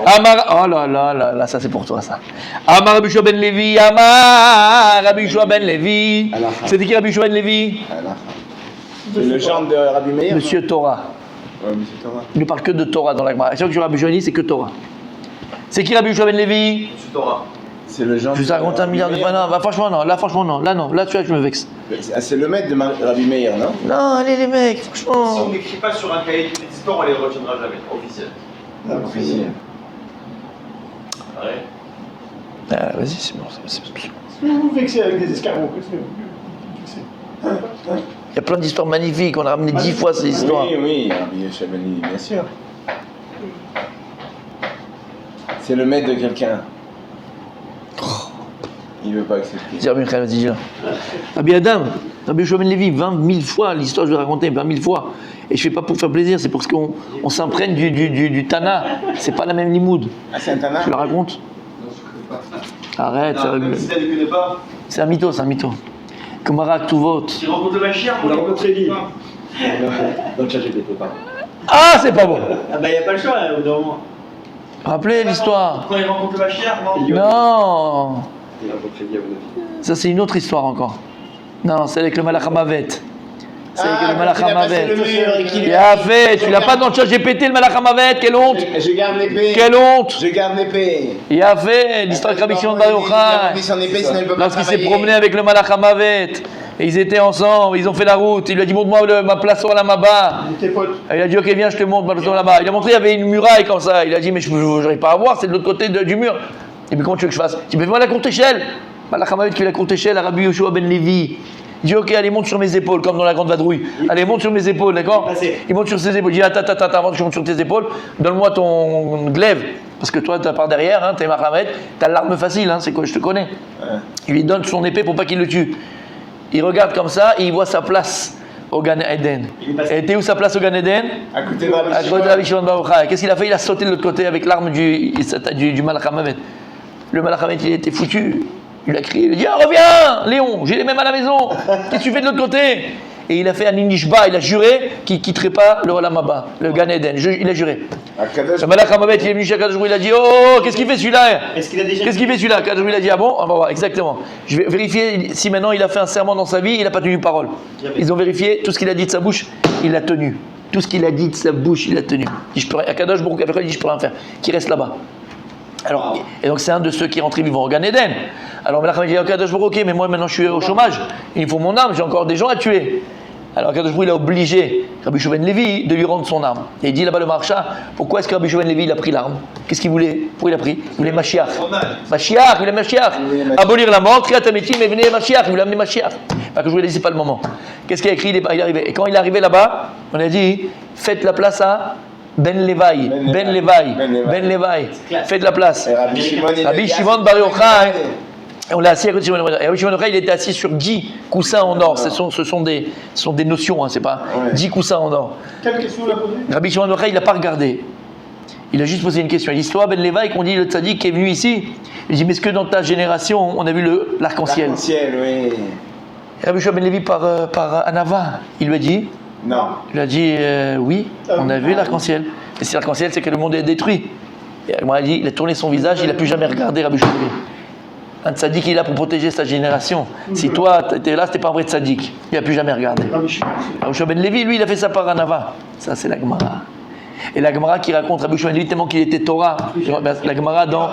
Speaker 1: Amar, oh là là là là, ça c'est pour toi ça. Amar Rabbi Yoshua ben Levi, Amar Rabbi Yoshua ben Levi. C'était qui Rabbi Yoshua ben Levi?
Speaker 3: C'est le chant de Rabbi Meir.
Speaker 1: Monsieur Torah.
Speaker 3: Ouais, Monsieur Torah.
Speaker 1: Il ne parle que de Torah dans la Gemara. C'est vrai que Rabbi Yoshua c'est que Torah. C'est qui Rabbi Yoshua ben Levi?
Speaker 5: Monsieur Torah.
Speaker 3: C'est le genre.
Speaker 1: Je vous ai raconté un milliard de fois. Non, bah, franchement non. Là non. Là tu vois, je me vexe.
Speaker 3: C'est le maître de Rabbi Meir, non?
Speaker 1: Non, allez les mecs,
Speaker 5: Si
Speaker 1: franchement.
Speaker 5: on n'écrit pas sur un cahier toutes les histoires, on les retiendra jamais. Officiel.
Speaker 3: Officiel.
Speaker 5: Ouais.
Speaker 1: Ah, vas-y, c'est bon.
Speaker 6: Vous vous vexez avec des escargots.
Speaker 1: Il y a plein d'histoires magnifiques. On a ramené 10 fois ces histoires.
Speaker 3: Oui, Rabbi Yoshua ben Levi, bien sûr. C'est le maître de quelqu'un. Il veut pas accepter.
Speaker 1: Dis Rabbi Michael, vas-y, là. Rabbi Adam, Rabbi Yoshua ben Levi, 20 000 fois l'histoire, je vais raconter 20 000 fois. Et je fais pas pour faire plaisir, c'est parce qu'on s'imprègne du Tana. C'est pas la même limoud.
Speaker 3: Ah, c'est un Tana?
Speaker 1: Tu la racontes? Arrête,
Speaker 5: Non, même si tu ne connais pas,
Speaker 1: c'est un mytho, c'est un mytho. Gemara Ktuvot.
Speaker 5: tu rencontres ma chienne,
Speaker 2: On l'a rencontré vite. Dans le chat GPT, pas.
Speaker 1: Ah, c'est pas bon.
Speaker 4: Ah bah y a pas le choix, au bout d'un moment.
Speaker 1: Rappelez l'histoire.
Speaker 5: Quand il rencontre ma chienne, non?
Speaker 1: Non,
Speaker 2: Il a rencontré vite, à mon avis.
Speaker 1: ça c'est une autre histoire encore. Non, c'est avec le Malach Hamavet. C'est avec le
Speaker 3: quand
Speaker 1: Malach
Speaker 3: il a passé le
Speaker 1: Hamavet.
Speaker 3: mur et qu'il
Speaker 1: Il a fait, tu l'as pas dans le chat GPT, le Malach Hamavet, quelle honte.
Speaker 3: Je garde l'épée.
Speaker 1: Quelle honte.
Speaker 3: Je garde l'épée.
Speaker 1: Il a fait l'histoire de Rabbi Shimon Bar
Speaker 3: Il a
Speaker 1: Yochai.
Speaker 3: mis son épée, sinon il peut pas
Speaker 1: Lorsqu'il s'est
Speaker 3: travailler.
Speaker 1: promené avec le Malach Hamavet. Et ils étaient ensemble, ils ont fait la route. Il lui a dit montre-moi ma place au Lamaba.
Speaker 6: Tes potes.
Speaker 1: Il a dit ok viens je te montre ma place au Lamaba. Il a montré il y avait une muraille comme ça. Il a dit mais je n'arrive pas à voir, c'est de l'autre côté du mur. Et puis comment tu veux que je fasse? Il dit mais fais-moi la courte échelle. Malach Hamavet qui fait la courte échelle à Rabbi Yoshua ben Levi. Il dit ok allez monte sur mes épaules comme dans la grande vadrouille. Allez monte sur mes épaules d'accord? Il monte sur ses épaules. Il dit attends avant que je monte sur tes épaules, donne-moi ton glaive. Parce que toi tu par derrière, hein, t'es Mahamet, t'as l'arme facile, hein, c'est quoi je te connais. Il lui donne son épée pour pas qu'il le tue. Il regarde comme ça et il voit sa place au Gan Eden. Et t'es où sa place au Gan Eden?
Speaker 3: À côté de Rabbi
Speaker 1: À côté de Rabbi Shimon Bar Yochai. Qu'est-ce qu'il a fait? Il a sauté de l'autre côté avec l'arme du Malach Hamavet. Le Malach Hamavet il était foutu. Il a crié, il a dit ah, reviens Léon, j'ai les mêmes à la maison. Qu'est-ce que tu fais de l'autre côté? Et il a fait un inishba, il a juré qu'il quitterait pas le Olam Haba, le Gan Eden. Il a juré. Le Malach Hamavet il est venu chez Akadosh Baruch Hu, il a dit oh qu'est-ce qu'il fait celui-là?
Speaker 4: Est-ce qu'il a déjà.
Speaker 1: Qu'est-ce qu'il fait celui-là? Akadosh Baruch Hu, il a dit ah bon, on va voir exactement. Je vais vérifier si maintenant il a fait un serment dans sa vie, il n'a pas tenu parole. Ils ont vérifié tout ce qu'il a dit de sa bouche, il l'a tenu. Tout ce qu'il a dit de sa bouche, il l'a tenu. Il dit, Akadosh Baruch Hu, il dit je peux rien faire, qu'il reste là-bas. Alors, et donc c'est un de ceux qui rentrent vivants au Gan Eden. Alors Melach dit ok, mais moi maintenant je suis au chômage, il me faut mon arme, j'ai encore des gens à tuer. Alors Kadosh Baruch Hu, il a obligé Rabbi Yehoshua ben Levi de lui rendre son arme. Et il dit là-bas le Maharsha, pourquoi est-ce que Rabbi Yehoshua ben Levi il a pris l'arme? Qu'est-ce qu'il voulait? Pourquoi il a pris? Il voulait Mashiach. Mashiach, il voulait Mashiach. Abolir la mort, Kriyat Hametim, mais venez Mashiach, il voulait amener Mashiach. Pas que je vous l'ai dit, c'est pas le moment. Qu'est-ce qu'il a écrit? Il est arrivé. Et quand il est arrivé là-bas, on a dit, faites la place à Ben Levi. Faites la place. Rabbi Shimon Bar Yochai, on l'a assis à côté de Shimon. Et Rabbi Shimon Yochai, il était assis sur 10 coussins en or. Ce sont des notions, hein, c'est pas 10 coussins en or.
Speaker 6: Quelle question il a posée?
Speaker 1: Rabbi Shimon Yochai, il n'a pas regardé. Il a juste posé une question. Il dit, toi, Ben Levi, qu'on dit le tzaddik qui est venu ici. Il dit, mais est-ce que dans ta génération, on a vu l'arc-en-ciel?
Speaker 3: L'arc-en-ciel, oui.
Speaker 1: Et Rabbi Shimon Ben Levi par Anava, il lui a dit,
Speaker 3: Non.
Speaker 1: il a dit, oui, on a vu l'arc-en-ciel. Et si l'arc-en-ciel, c'est que le monde est détruit. Et moi, il a tourné son visage, il n'a plus jamais regardé Rabbi Shimon Ben Levi. Un tzaddik, il est là pour protéger sa génération. Si toi, tu étais là, c'était pas un vrai tzaddik. Il n'a plus jamais regardé. Rabbi Shimon Ben Levi, lui, il a fait ça par Anava. Ça, c'est la Gemara. Et la Gemara qui raconte Rabbi Shimon Ben Levi tellement qu'il était Torah. La Gemara dans...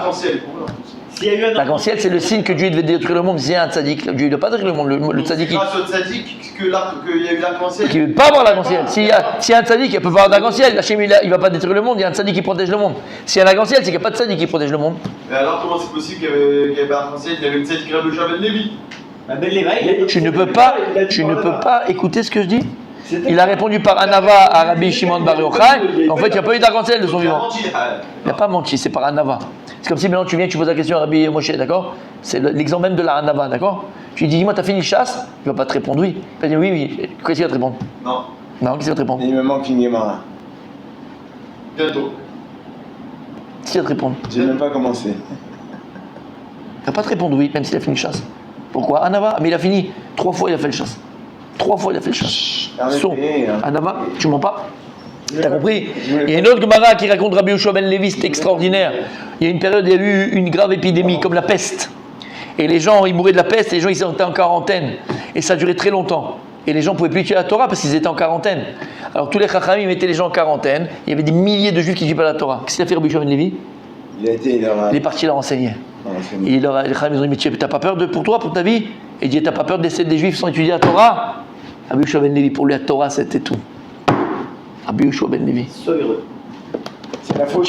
Speaker 4: S'il y a eu un
Speaker 1: L'arc-en-ciel, c'est le signe que Dieu devait détruire le monde. S'il y a un tzaddik, Dieu ne doit pas détruire le monde. Le tzaddik,
Speaker 5: Grâce au tzaddik qu'il y a eu l'arc-en-ciel.
Speaker 1: qui ne veut pas avoir l'arc-en-ciel. S'il y a un tzaddik, il ne peut pas avoir d'arc-en-ciel. Hachem, il ne va pas détruire le monde. Il y a un tzaddik qui protège le monde. S'il y a un arc-en-ciel, c'est qu'il n'y a pas de tzaddik qui protège le monde.
Speaker 5: Mais alors comment c'est possible qu'il y avait l'arc-en-ciel? Il y avait le tzaddik Rabbi Yehoshua ben Levi.
Speaker 4: Ben Levi,
Speaker 1: Tu ne peux pas écouter ce que je dis. Il a répondu par Anava à Rabbi Shimon Bar Yochai. En fait, il n'y a pas eu d'arc-en-ciel de son vivant. Il n'a pas menti, c'est par Anava. C'est comme si maintenant tu viens, tu poses la question à Rabbi Moshe, d'accord? C'est l'exemple même de la Anava, d'accord? Tu lui dis, dis-moi, t'as fini chasse? Il ne va pas te répondre oui. Il va dire oui. Qu'est-ce qu'il va te répondre?
Speaker 5: Non.
Speaker 1: Non, qu'est-ce qu'il va te répondre?
Speaker 3: Il me manque une Gemara.
Speaker 5: Bientôt.
Speaker 1: Qu'est-ce qu'il va te répondre?
Speaker 3: J'ai même pas commencé.
Speaker 1: Il ne va pas te répondre oui, même s'il a fini chasse. Pourquoi? Anava, mais il a fini. 3 fois, il a fait le chasse. 3 fois, il a fait le chasse.
Speaker 3: Arrêtez, hein.
Speaker 1: Anava, tu mens pas? T'as compris? Il y a une autre Gemara qui raconte Rabbi Yehoshua ben Levi, c'est extraordinaire. Il y a une période, il y a eu une grave épidémie, comme la peste. Et les gens, ils mouraient de la peste, et les gens, ils étaient en quarantaine. Et ça a duré très longtemps. Et les gens ne pouvaient plus étudier la Torah parce qu'ils étaient en quarantaine. Alors tous les Chachamim mettaient les gens en quarantaine. Il y avait des milliers de Juifs qui ne disaient pas la Torah. Qu'est-ce qu'il a fait Rabbi Yehoshua ben Levi? Il est parti leur enseigner. Et les Chachamim ils ont dit, mais t'as pas peur pour toi, pour ta vie? Et il dit, t'as pas peur de laisser des Juifs sans étudier la Torah? Rabbi Yehoshua ben Levi, pour lui, la Torah, c'était tout. Rabbi Yehoshua ben Levi.
Speaker 4: sois heureux.
Speaker 3: C'est la faute.